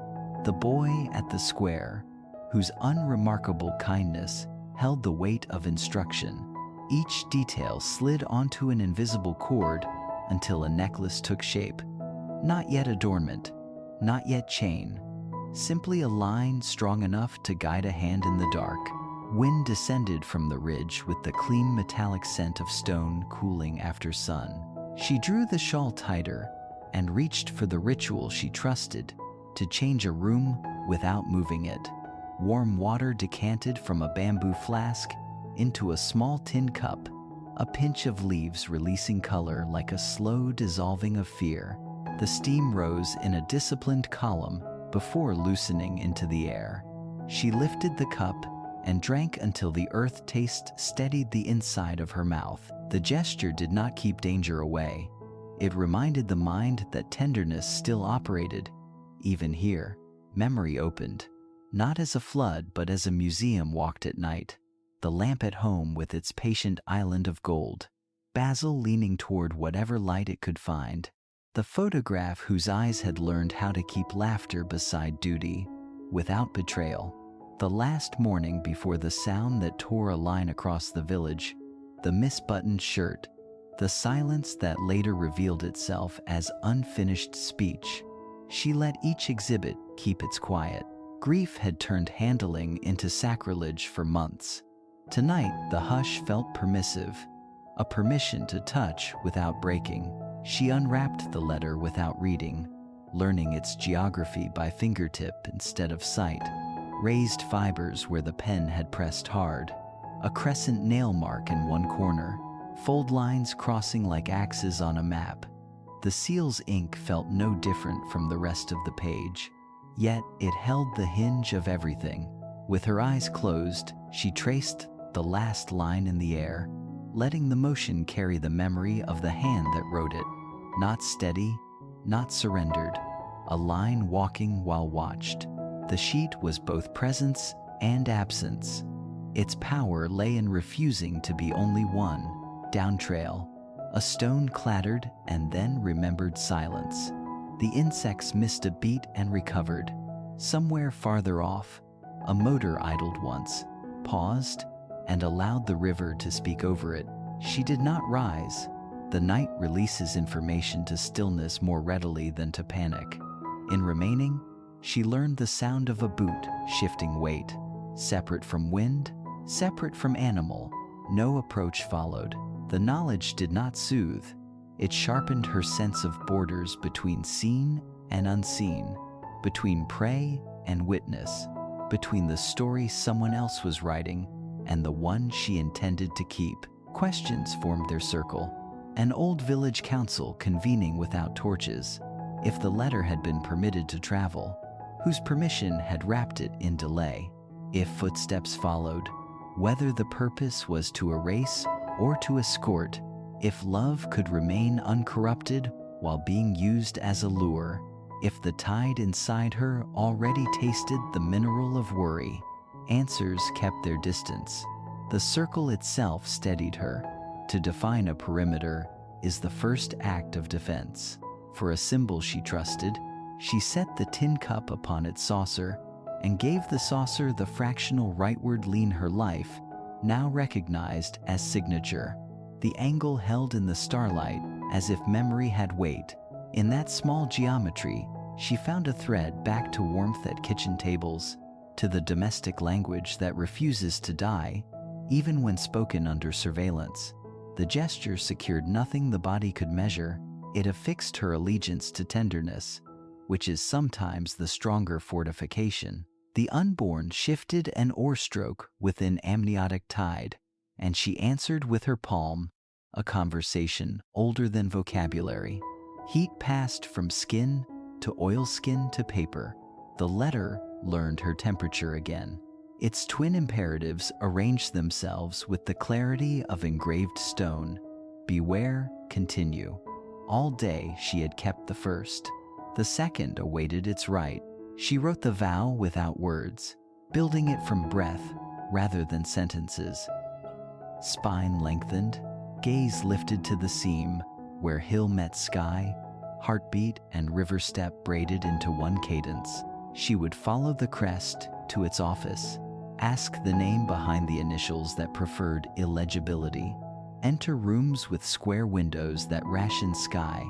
The boy at the square, whose unremarkable kindness held the weight of instruction. Each detail slid onto an invisible cord until a necklace took shape. Not yet adornment, not yet chain, simply a line strong enough to guide a hand in the dark. Wind descended from the ridge with the clean metallic scent of stone cooling after sun. She drew the shawl tighter and reached for the ritual she trusted, to change a room without moving it. Warm water decanted from a bamboo flask into a small tin cup, a pinch of leaves releasing color like a slow dissolving of fear. The steam rose in a disciplined column before loosening into the air. She lifted the cup and drank until the earth taste steadied the inside of her mouth. The gesture did not keep danger away. It reminded the mind that tenderness still operated. Even here, memory opened, not as a flood but as a museum walked at night. The lamp at home with its patient island of gold, Basil leaning toward whatever light it could find. The photograph whose eyes had learned how to keep laughter beside duty, without betrayal. The last morning before the sound that tore a line across the village, the misbuttoned shirt, the silence that later revealed itself as unfinished speech. She let each exhibit keep its quiet. Grief had turned handling into sacrilege for months. Tonight, the hush felt permissive, a permission to touch without breaking. She unwrapped the letter without reading, learning its geography by fingertip instead of sight. Raised fibers where the pen had pressed hard, a crescent nail mark in one corner, fold lines crossing like axes on a map. The seal's ink felt no different from the rest of the page, yet it held the hinge of everything. With her eyes closed, she traced the last line in the air, letting the motion carry the memory of the hand that wrote it. Not steady, not surrendered, a line walking while watched. The sheet was both presence and absence. Its power lay in refusing to be only one. Downtrail, a stone clattered and then remembered silence. The insects missed a beat and recovered. Somewhere farther off, a motor idled once, paused, and allowed the river to speak over it. She did not rise. The night releases information to stillness more readily than to panic. In remaining, she learned the sound of a boot shifting weight. Separate from wind, separate from animal, no approach followed. The knowledge did not soothe. It sharpened her sense of borders between seen and unseen, between prey and witness, between the story someone else was writing and the one she intended to keep. Questions formed their circle. An old village council convening without torches. If the letter had been permitted to travel, whose permission had wrapped it in delay? If footsteps followed, whether the purpose was to erase or to escort? If love could remain uncorrupted while being used as a lure? If the tide inside her already tasted the mineral of worry? Answers kept their distance. The circle itself steadied her. To define a perimeter is the first act of defense. For a symbol she trusted, she set the tin cup upon its saucer and gave the saucer the fractional rightward lean her life, now recognized as signature. The angle held in the starlight as if memory had weight. In that small geometry, she found a thread back to warmth at kitchen tables, to the domestic language that refuses to die, even when spoken under surveillance. The gesture secured nothing the body could measure. It affixed her allegiance to tenderness, which is sometimes the stronger fortification. The unborn shifted an oar stroke within amniotic tide, and she answered with her palm, a conversation older than vocabulary. Heat passed from skin to oilskin to paper. The letter learned her temperature again. Its twin imperatives arranged themselves with the clarity of engraved stone. Beware, continue. All day she had kept the first. The second awaited its right. She wrote the vow without words, building it from breath rather than sentences. Spine lengthened, gaze lifted to the seam, where hill met sky, heartbeat and river step braided into one cadence. She would follow the crest to its office, ask the name behind the initials that preferred illegibility, enter rooms with square windows that ration sky,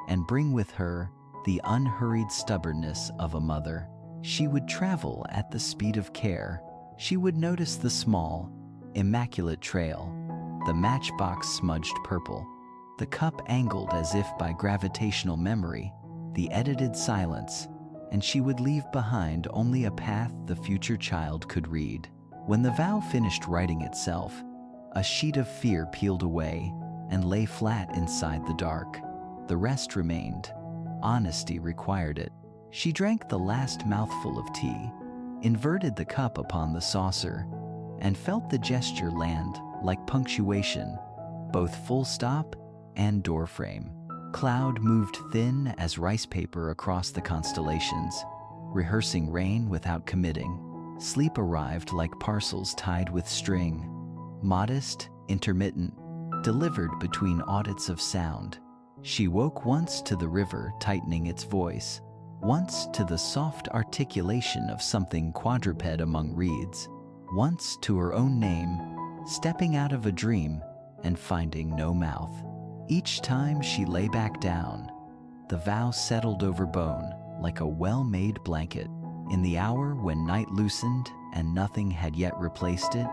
and bring with her the unhurried stubbornness of a mother. She would travel at the speed of care. She would notice the small, immaculate trail, the matchbox smudged purple, the cup angled as if by gravitational memory, the edited silence, and she would leave behind only a path the future child could read. When the vow finished writing itself, a sheet of fear peeled away and lay flat inside the dark. The rest remained. Honesty required it. She drank the last mouthful of tea, inverted the cup upon the saucer, and felt the gesture land like punctuation, both full stop and doorframe. Cloud moved thin as rice paper across the constellations, rehearsing rain without committing. Sleep arrived like parcels tied with string, modest, intermittent, delivered between audits of sound. She woke once to the river tightening its voice, once to the soft articulation of something quadruped among reeds, once to her own name, stepping out of a dream and finding no mouth. Each time she lay back down, the vow settled over bone like a well-made blanket. In the hour when night loosened and nothing had yet replaced it,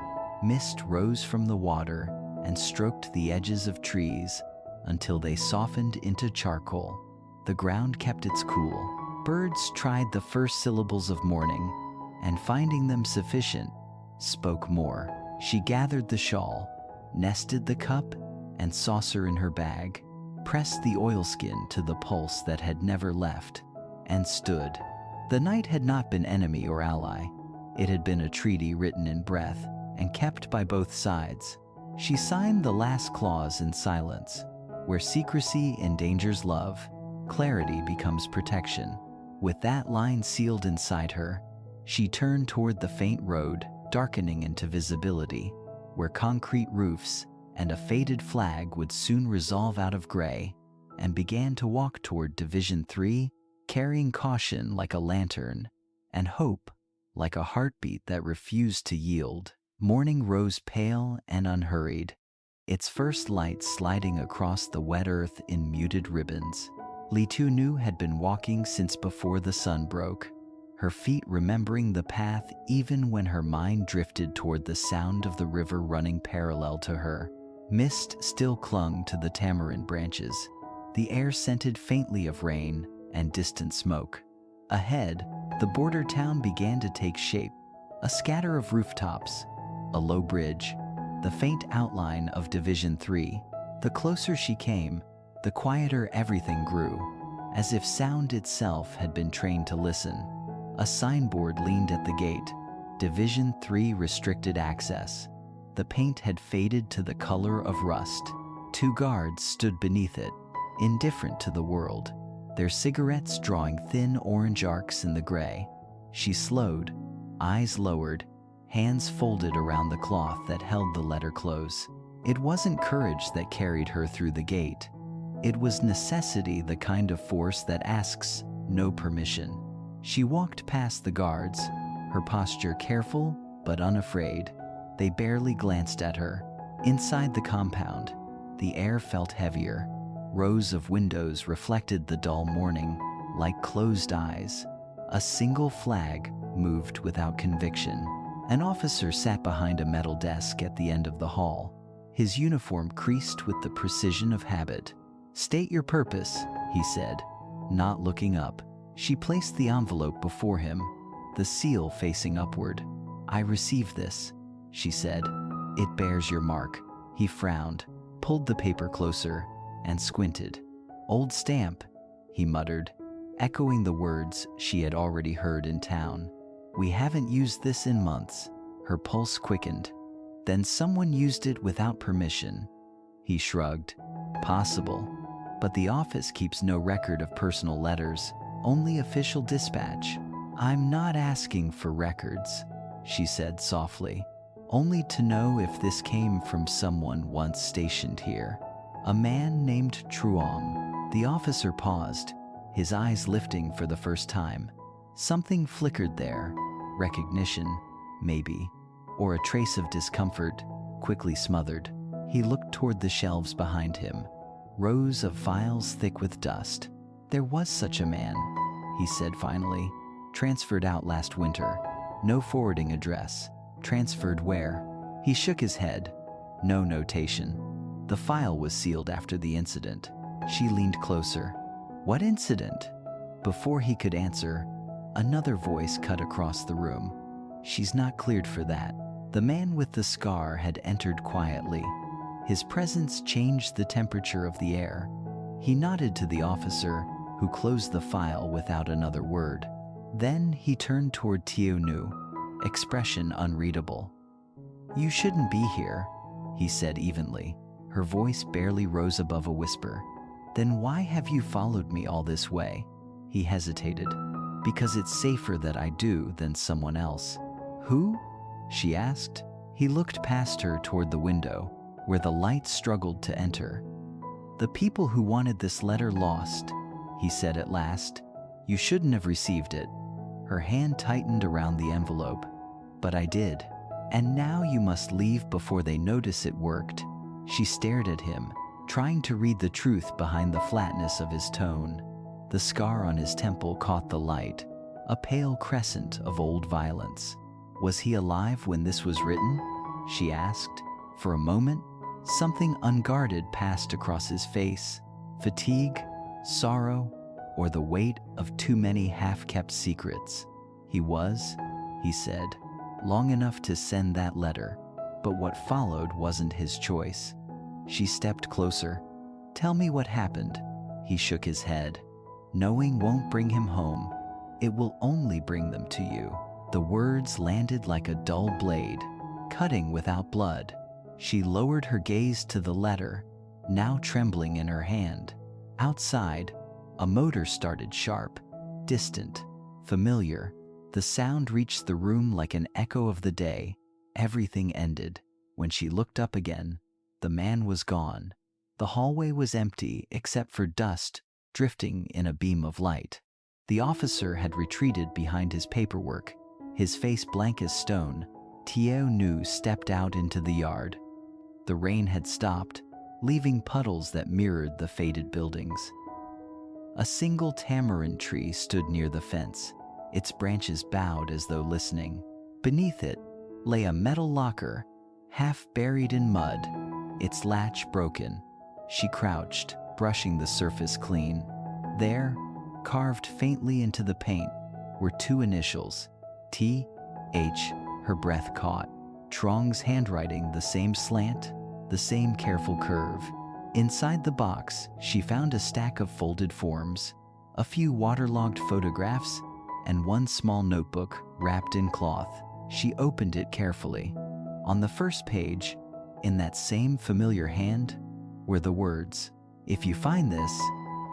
mist rose from the water and stroked the edges of trees until they softened into charcoal. The ground kept its cool. Birds tried the first syllables of morning, and finding them sufficient, spoke more. She gathered the shawl, nested the cup and saucer in her bag, pressed the oilskin to the pulse that had never left, and stood. The night had not been enemy or ally. It had been a treaty written in breath and kept by both sides. She signed the last clause in silence. Where secrecy endangers love, clarity becomes protection. With that line sealed inside her, she turned toward the faint road, darkening into visibility, where concrete roofs and a faded flag would soon resolve out of gray, and began to walk toward Division 3, carrying caution like a lantern, and hope like a heartbeat that refused to yield. Morning rose pale and unhurried, its first light sliding across the wet earth in muted ribbons. Lytieunu had been walking since before the sun broke, her feet remembering the path even when her mind drifted toward the sound of the river running parallel to her. Mist still clung to the tamarind branches. The air scented faintly of rain and distant smoke. Ahead, the border town began to take shape, A scatter of rooftops, a low bridge, the faint outline of Division 3. The closer she came, the quieter everything grew, as if sound itself had been trained to listen. A signboard leaned at the gate, Division 3 restricted access. The paint had faded to the color of rust. 2 guards stood beneath it, indifferent to the world, their cigarettes drawing thin orange arcs in the gray. She slowed, eyes lowered, hands folded around the cloth that held the letter close. It wasn't courage that carried her through the gate. It was necessity, the kind of force that asks no permission. She walked past the guards, her posture careful but unafraid. They barely glanced at her. Inside the compound, the air felt heavier. Rows of windows reflected the dull morning, like closed eyes. A single flag moved without conviction. An officer sat behind a metal desk at the end of the hall, his uniform creased with the precision of habit. "State your purpose," he said, not looking up. She placed the envelope before him, the seal facing upward. "I received this," she said. "It bears your mark." He frowned, pulled the paper closer, and squinted. "Old stamp," he muttered, echoing the words she had already heard in town. "We haven't used this in months." Her pulse quickened. "Then someone used it without permission." He shrugged. "Possible. But the office keeps no record of personal letters, only official dispatch." "I'm not asking for records," she said softly. "Only to know if this came from someone once stationed here. A man named Truong." The officer paused, his eyes lifting for the first time. Something flickered there. Recognition, maybe, or a trace of discomfort, quickly smothered. He looked toward the shelves behind him, rows of files thick with dust. "There was such a man," he said finally. "Transferred out last winter. No forwarding address. Transferred where?" He shook his head. "No notation. The file was sealed after the incident." She leaned closer. "What incident?" Before he could answer, another voice cut across the room. "She's not cleared for that." The man with the scar had entered quietly. His presence changed the temperature of the air. He nodded to the officer, who closed the file without another word. Then he turned toward Tieu, expression unreadable. "You shouldn't be here," he said evenly. Her voice barely rose above a whisper. "Then why have you followed me all this way?" He hesitated. "Because it's safer that I do than someone else." "Who?" she asked. He looked past her toward the window, where the light struggled to enter. "The people who wanted this letter lost," he said at last. "You shouldn't have received it." Her hand tightened around the envelope. "But I did. And now you must leave before they notice it worked." She stared at him, trying to read the truth behind the flatness of his tone. The scar on his temple caught the light, a pale crescent of old violence. Was he alive when this was written? She asked. For a moment, something unguarded passed across his face. Fatigue, sorrow, or the weight of too many half-kept secrets. He was, he said, long enough to send that letter, but what followed wasn't his choice. She stepped closer. "Tell me what happened." He shook his head. "Knowing won't bring him home. It will only bring them to you." The words landed like a dull blade, cutting without blood. She lowered her gaze to the letter, now trembling in her hand. Outside, a motor started sharp, distant, familiar. The sound reached the room like an echo of the day. Everything ended. When she looked up again, the man was gone. The hallway was empty except for dust drifting in a beam of light. The officer had retreated behind his paperwork, his face blank as stone. Tieu stepped out into the yard. The rain had stopped, leaving puddles that mirrored the faded buildings. A single tamarind tree stood near the fence, its branches bowed as though listening. Beneath it lay a metal locker, half buried in mud, its latch broken. She crouched, brushing the surface clean. There, carved faintly into the paint, were two initials, T.H. her breath caught. Truong's handwriting, the same slant, the same careful curve. Inside the box, she found a stack of folded forms, a few waterlogged photographs, and one small notebook wrapped in cloth. She opened it carefully. On the first page, in that same familiar hand, were the words, "If you find this,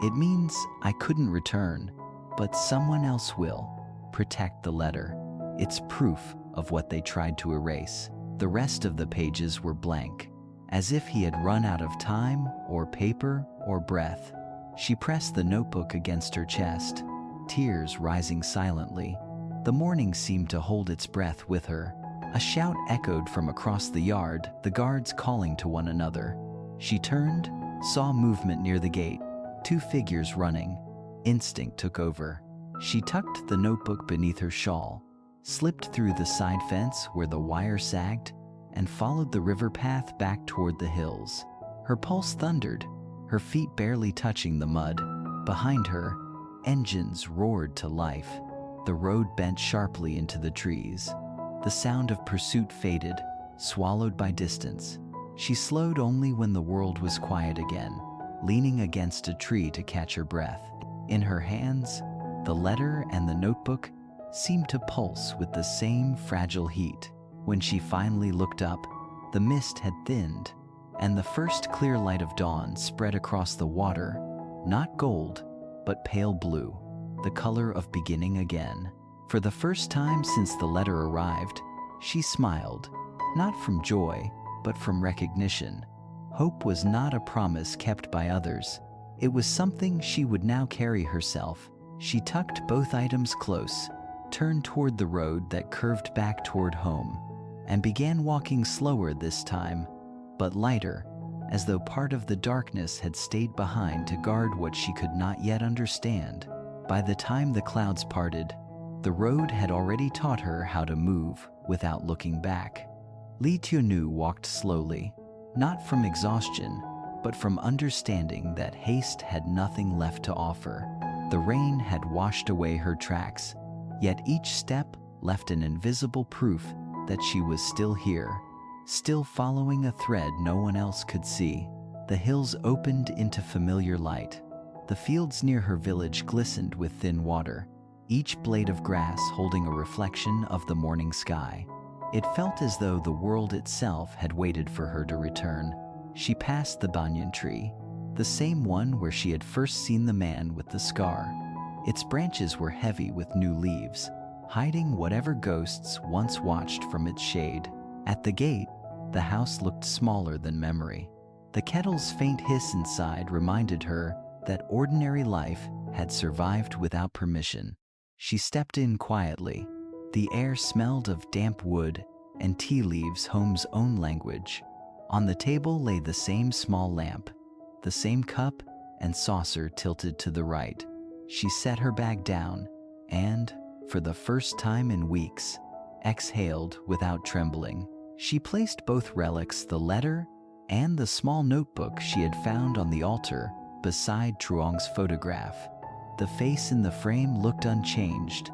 it means I couldn't return, but someone else will. Protect the letter." It's proof of what they tried to erase. The rest of the pages were blank, as if he had run out of time or paper or breath. She pressed the notebook against her chest, tears rising silently. The morning seemed to hold its breath with her. A shout echoed from across the yard, the guards calling to one another. She turned, saw movement near the gate, 2 figures running. Instinct took over. She tucked the notebook beneath her shawl, slipped through the side fence where the wire sagged, and followed the river path back toward the hills. Her pulse thundered, her feet barely touching the mud. Behind her, engines roared to life. The road bent sharply into the trees. The sound of pursuit faded, swallowed by distance. She slowed only when the world was quiet again, leaning against a tree to catch her breath. In her hands, the letter and the notebook seemed to pulse with the same fragile heat. When she finally looked up, the mist had thinned, and the first clear light of dawn spread across the water, not gold, but pale blue, the color of beginning again. For the first time since the letter arrived, she smiled, not from joy, but from recognition. Hope was not a promise kept by others. It was something she would now carry herself. She tucked both items close, turned toward the road that curved back toward home, and began walking slower this time, but lighter, as though part of the darkness had stayed behind to guard what she could not yet understand. By the time the clouds parted, the road had already taught her how to move without looking back. Lytieunu walked slowly, not from exhaustion, but from understanding that haste had nothing left to offer. The rain had washed away her tracks, yet each step left an invisible proof that she was still here, still following a thread no one else could see. The hills opened into familiar light. The fields near her village glistened with thin water, each blade of grass holding a reflection of the morning sky. It felt as though the world itself had waited for her to return. She passed the banyan tree, the same one where she had first seen the man with the scar. Its branches were heavy with new leaves, hiding whatever ghosts once watched from its shade. At the gate, the house looked smaller than memory. The kettle's faint hiss inside reminded her that ordinary life had survived without permission. She stepped in quietly. The air smelled of damp wood and tea leaves, home's own language. On the table lay the same small lamp, the same cup and saucer tilted to the right. She set her bag down and, for the first time in weeks, exhaled without trembling. She placed both relics, the letter and the small notebook she had found on the altar, beside Truong's photograph. The face in the frame looked unchanged,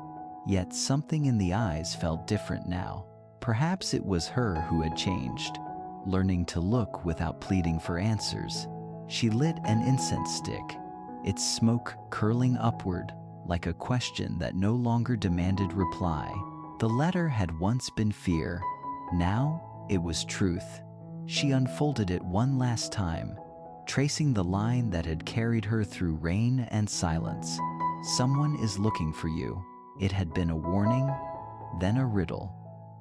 yet something in the eyes felt different now. Perhaps it was her who had changed, learning to look without pleading for answers. She lit an incense stick, its smoke curling upward like a question that no longer demanded reply. The letter had once been fear, now it was truth. She unfolded it one last time, tracing the line that had carried her through rain and silence. Someone is looking for you. It had been a warning, then a riddle.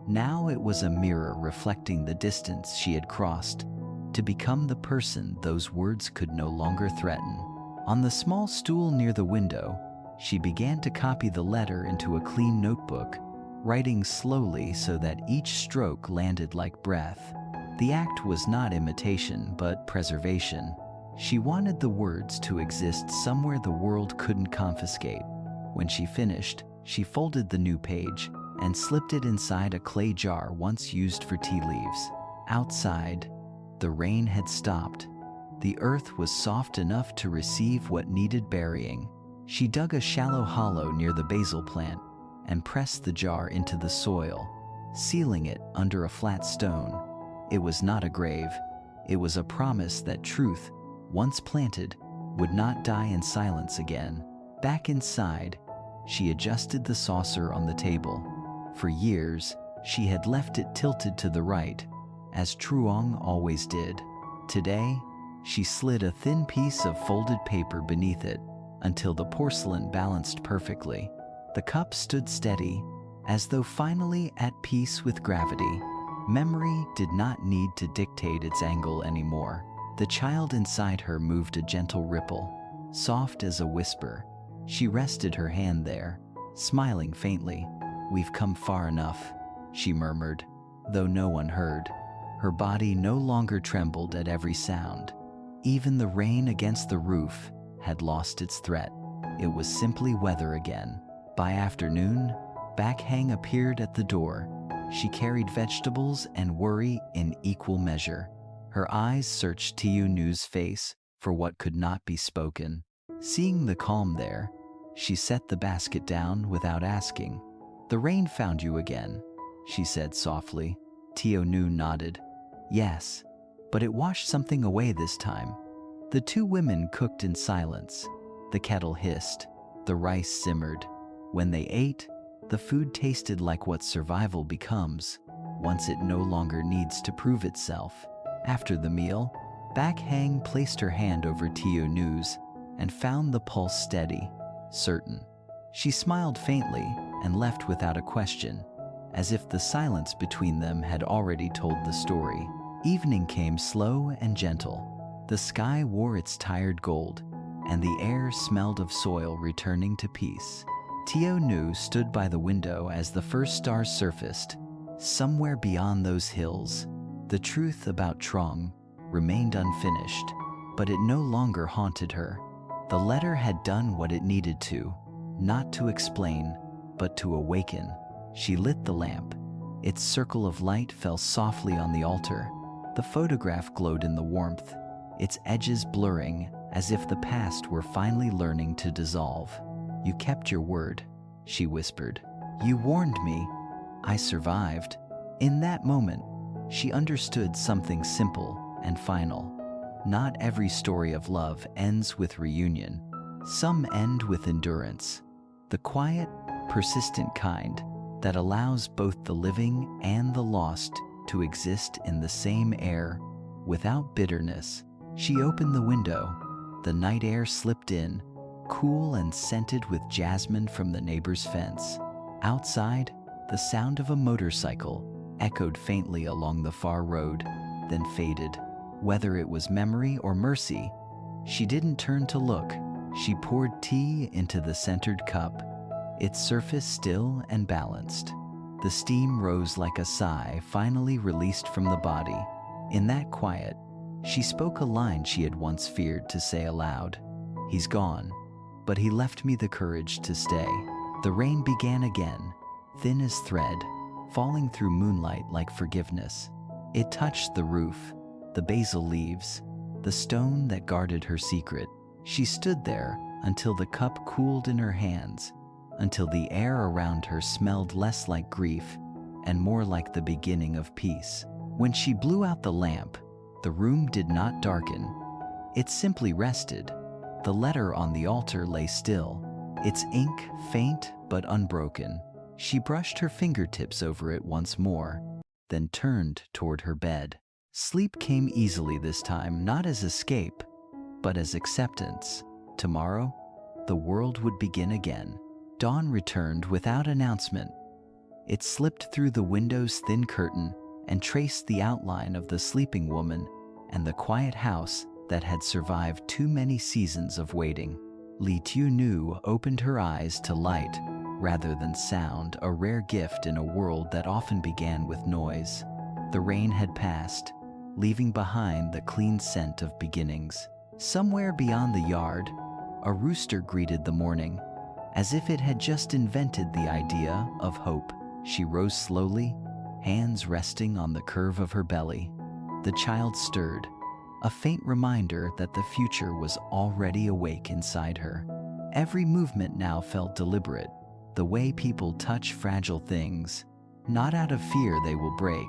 Now it was a mirror reflecting the distance she had crossed to become the person those words could no longer threaten. On the small stool near the window, she began to copy the letter into a clean notebook, writing slowly so that each stroke landed like breath. The act was not imitation, but preservation. She wanted the words to exist somewhere the world couldn't confiscate. When she finished, she folded the new page and slipped it inside a clay jar once used for tea leaves. Outside, the rain had stopped. The earth was soft enough to receive what needed burying. She dug a shallow hollow near the basil plant and pressed the jar into the soil. sealing it under a flat stone. It was not a grave. It was a promise that truth, once planted, would not die in silence again. Back inside, she adjusted the saucer on the table. For years, she had left it tilted to the right, as Truong always did. Today, she slid a thin piece of folded paper beneath it until the porcelain balanced perfectly. The cup stood steady, as though finally at peace with gravity. Memory did not need to dictate its angle anymore. The child inside her moved a gentle ripple, soft as a whisper. She rested her hand there, smiling faintly. "We've come far enough," she murmured, though no one heard. Her body no longer trembled at every sound. Even the rain against the roof had lost its threat. It was simply weather again. By afternoon, Back Hang appeared at the door. She carried vegetables and worry in equal measure. Her eyes searched Tieu's face for what could not be spoken. Seeing the calm there, she set the basket down without asking. "The rain found you again," she said softly. Tieu nodded. "Yes, but it washed something away this time." The two women cooked in silence. The kettle hissed. The rice simmered. When they ate, the food tasted like what survival becomes, once it no longer needs to prove itself. After the meal, Back Hang placed her hand over Tieu's and found the pulse steady, certain. She smiled faintly and left without a question, as if the silence between them had already told the story. Evening came slow and gentle. The sky wore its tired gold, and the air smelled of soil returning to peace. Tieu stood by the window as the first stars surfaced. Somewhere beyond those hills, the truth about Truong remained unfinished, but it no longer haunted her. The letter had done what it needed to, not to explain, but to awaken. She lit the lamp. Its circle of light fell softly on the altar. The photograph glowed in the warmth, its edges blurring as if the past were finally learning to dissolve. "You kept your word," she whispered. "You warned me. I survived." In that moment, she understood something simple and final. Not every story of love ends with reunion. Some end with endurance, the quiet, persistent kind that allows both the living and the lost to exist in the same air without bitterness. She opened the window. The night air slipped in, cool and scented with jasmine from the neighbor's fence. Outside, the sound of a motorcycle echoed faintly along the far road, then faded. Whether it was memory or mercy, she didn't turn to look. She poured tea into the centered cup, its surface still and balanced. The steam rose like a sigh finally released from the body. In that quiet, she spoke a line she had once feared to say aloud. "He's gone, but he left me the courage to stay." The rain began again, thin as thread, falling through moonlight like forgiveness. It touched the roof, the basil leaves, the stone that guarded her secret. She stood there until the cup cooled in her hands, until the air around her smelled less like grief and more like the beginning of peace. When she blew out the lamp, the room did not darken. It simply rested. The letter on the altar lay still, its ink faint but unbroken. She brushed her fingertips over it once more, then turned toward her bed. Sleep came easily this time, not as escape, but as acceptance. Tomorrow, the world would begin again. Dawn returned without announcement. It slipped through the window's thin curtain and traced the outline of the sleeping woman and the quiet house that had survived too many seasons of waiting. Lytieunu opened her eyes to light rather than sound, a rare gift in a world that often began with noise. The rain had passed, leaving behind the clean scent of beginnings. Somewhere beyond the yard, a rooster greeted the morning, as if it had just invented the idea of hope. She rose slowly, hands resting on the curve of her belly. The child stirred, a faint reminder that the future was already awake inside her. Every movement now felt deliberate, the way people touch fragile things, Not out of fear they will break,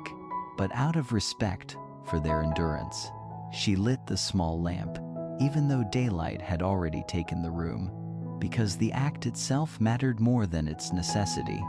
but out of respect for their endurance. She lit the small lamp, even though daylight had already taken the room, because the act itself mattered more than its necessity.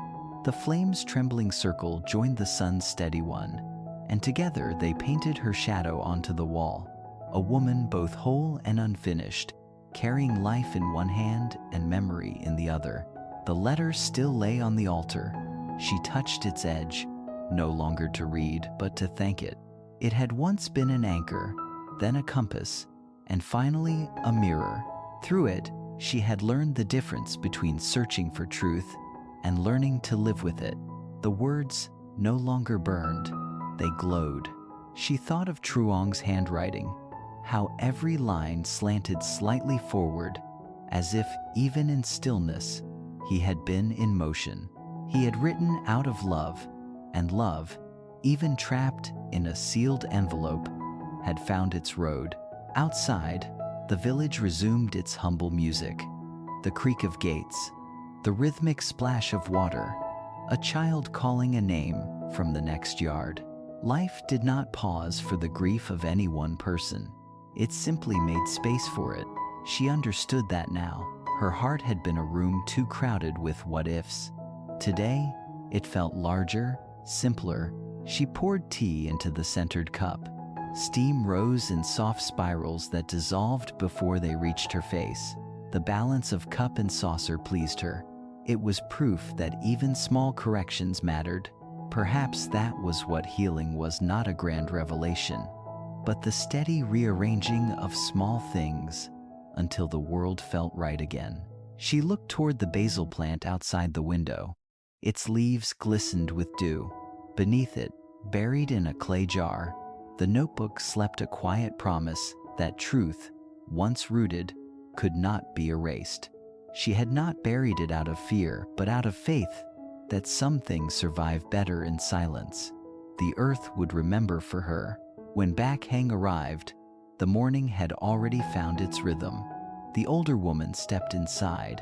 The flame's trembling circle joined the sun's steady one, and together they painted her shadow onto the wall, a woman both whole and unfinished, carrying life in one hand and memory in the other. The letter still lay on the altar. She touched its edge, no longer to read, but to thank it. It had once been an anchor, then a compass, and finally a mirror. Through it, she had learned the difference between searching for truth and learning to live with it. The words no longer burned, they glowed. She thought of Truong's handwriting, how every line slanted slightly forward, as if, even in stillness, he had been in motion. He had written out of love, and love, even trapped in a sealed envelope, had found its road. Outside, the village resumed its humble music. The creak of gates, the rhythmic splash of water, a child calling a name from the next yard. Life did not pause for the grief of any one person. It simply made space for it. She understood that now. Her heart had been a room too crowded with what-ifs. Today, it felt larger, simpler. She poured tea into the centered cup. Steam rose in soft spirals that dissolved before they reached her face. The balance of cup and saucer pleased her. It was proof that even small corrections mattered. Perhaps that was what healing was, not a grand revelation, but the steady rearranging of small things until the world felt right again. She looked toward the basil plant outside the window. Its leaves glistened with dew. Beneath it, buried in a clay jar, the notebook slept a quiet promise that truth, once rooted, could not be erased. She had not buried it out of fear, but out of faith that some things survive better in silence. The earth would remember for her. When Bakhang arrived, the morning had already found its rhythm. The older woman stepped inside,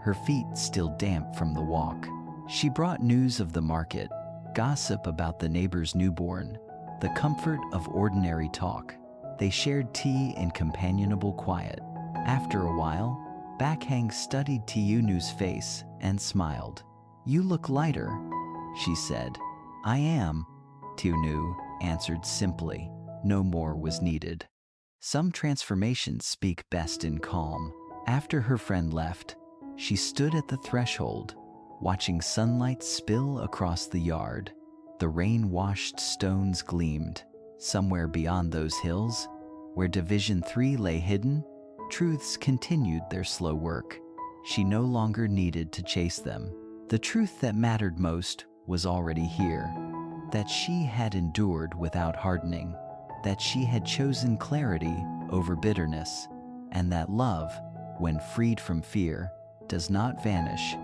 her feet still damp from the walk. She brought news of the market, gossip about the neighbor's newborn, the comfort of ordinary talk. They shared tea in companionable quiet. After a while, Bakhang studied Tieunu's face and smiled. "You look lighter," she said. "I am," Tieu answered simply. No more was needed. Some transformations speak best in calm. After her friend left, she stood at the threshold, watching sunlight spill across the yard. The rain-washed stones gleamed. Somewhere beyond those hills, where Division 3 lay hidden, truths continued their slow work. She no longer needed to chase them. The truth that mattered most was already here, that she had endured without hardening, that she had chosen clarity over bitterness, and that love, when freed from fear, does not vanish.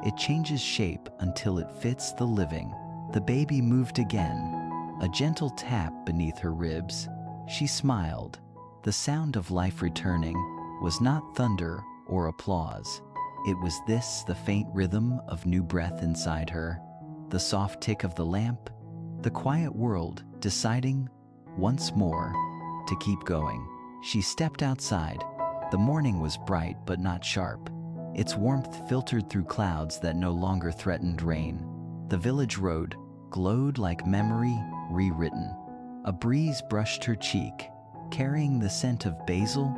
It changes shape until it fits the living. The baby moved again, a gentle tap beneath her ribs. She smiled. The sound of life returning was not thunder or applause. It was this, the faint rhythm of new breath inside her, the soft tick of the lamp, the quiet world deciding once more to keep going. She stepped outside. The morning was bright but not sharp. Its warmth filtered through clouds that no longer threatened rain. The village road glowed like memory rewritten. A breeze brushed her cheek, carrying the scent of basil,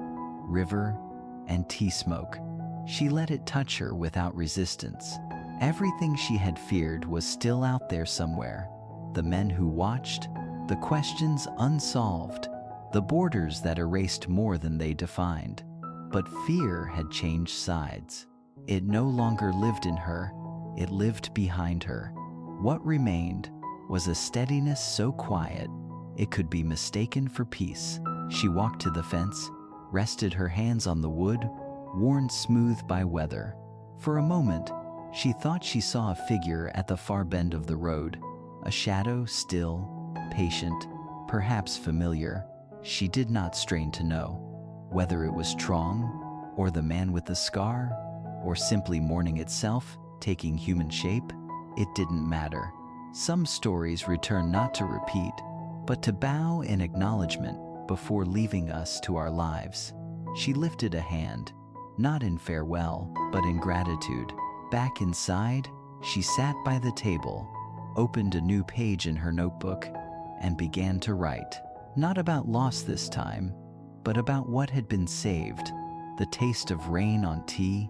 river, and tea smoke. She let it touch her without resistance. Everything she had feared was still out there somewhere. The men who watched, the questions unsolved, the borders that erased more than they defined. But fear had changed sides. It no longer lived in her, it lived behind her. What remained was a steadiness so quiet it could be mistaken for peace. She walked to the fence, rested her hands on the wood, worn smooth by weather. For a moment, she thought she saw a figure at the far bend of the road, a shadow, still, patient, perhaps familiar. She did not strain to know. Whether it was Truong, or the man with the scar, or simply morning itself taking human shape, it didn't matter. Some stories return not to repeat, but to bow in acknowledgement before leaving us to our lives. She lifted a hand, not in farewell, but in gratitude. Back inside, she sat by the table, opened a new page in her notebook, and began to write. Not about loss this time, but about what had been saved. The taste of rain on tea,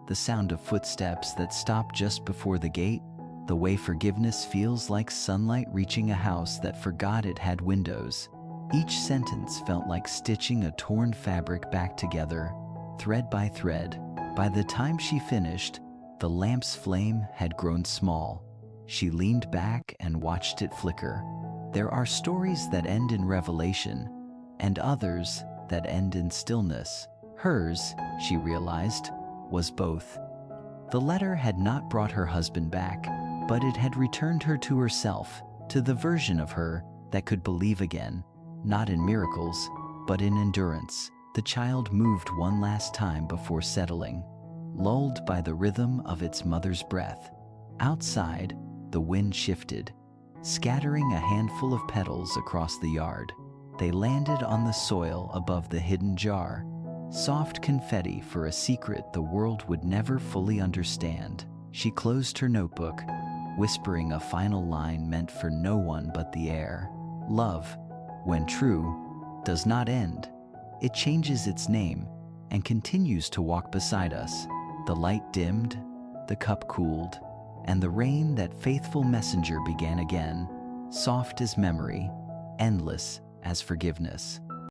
the sound of footsteps that stopped just before the gate, the way forgiveness feels like sunlight reaching a house that forgot it had windows. Each sentence felt like stitching a torn fabric back together, thread by thread. By the time she finished, the lamp's flame had grown small. She leaned back and watched it flicker. There are stories that end in revelation, and others that end in stillness. Hers, she realized, was both. The letter had not brought her husband back, but it had returned her to herself, to the version of her that could believe again, not in miracles, but in endurance. The child moved one last time before settling, lulled by the rhythm of its mother's breath. Outside, the wind shifted, scattering a handful of petals across the yard. They landed on the soil above the hidden jar, soft confetti for a secret the world would never fully understand. She closed her notebook, whispering a final line meant for no one but the air. Love, when true, does not end. It changes its name and continues to walk beside us. The light dimmed, the cup cooled, and the rain, that faithful messenger, began again, soft as memory, endless as forgiveness.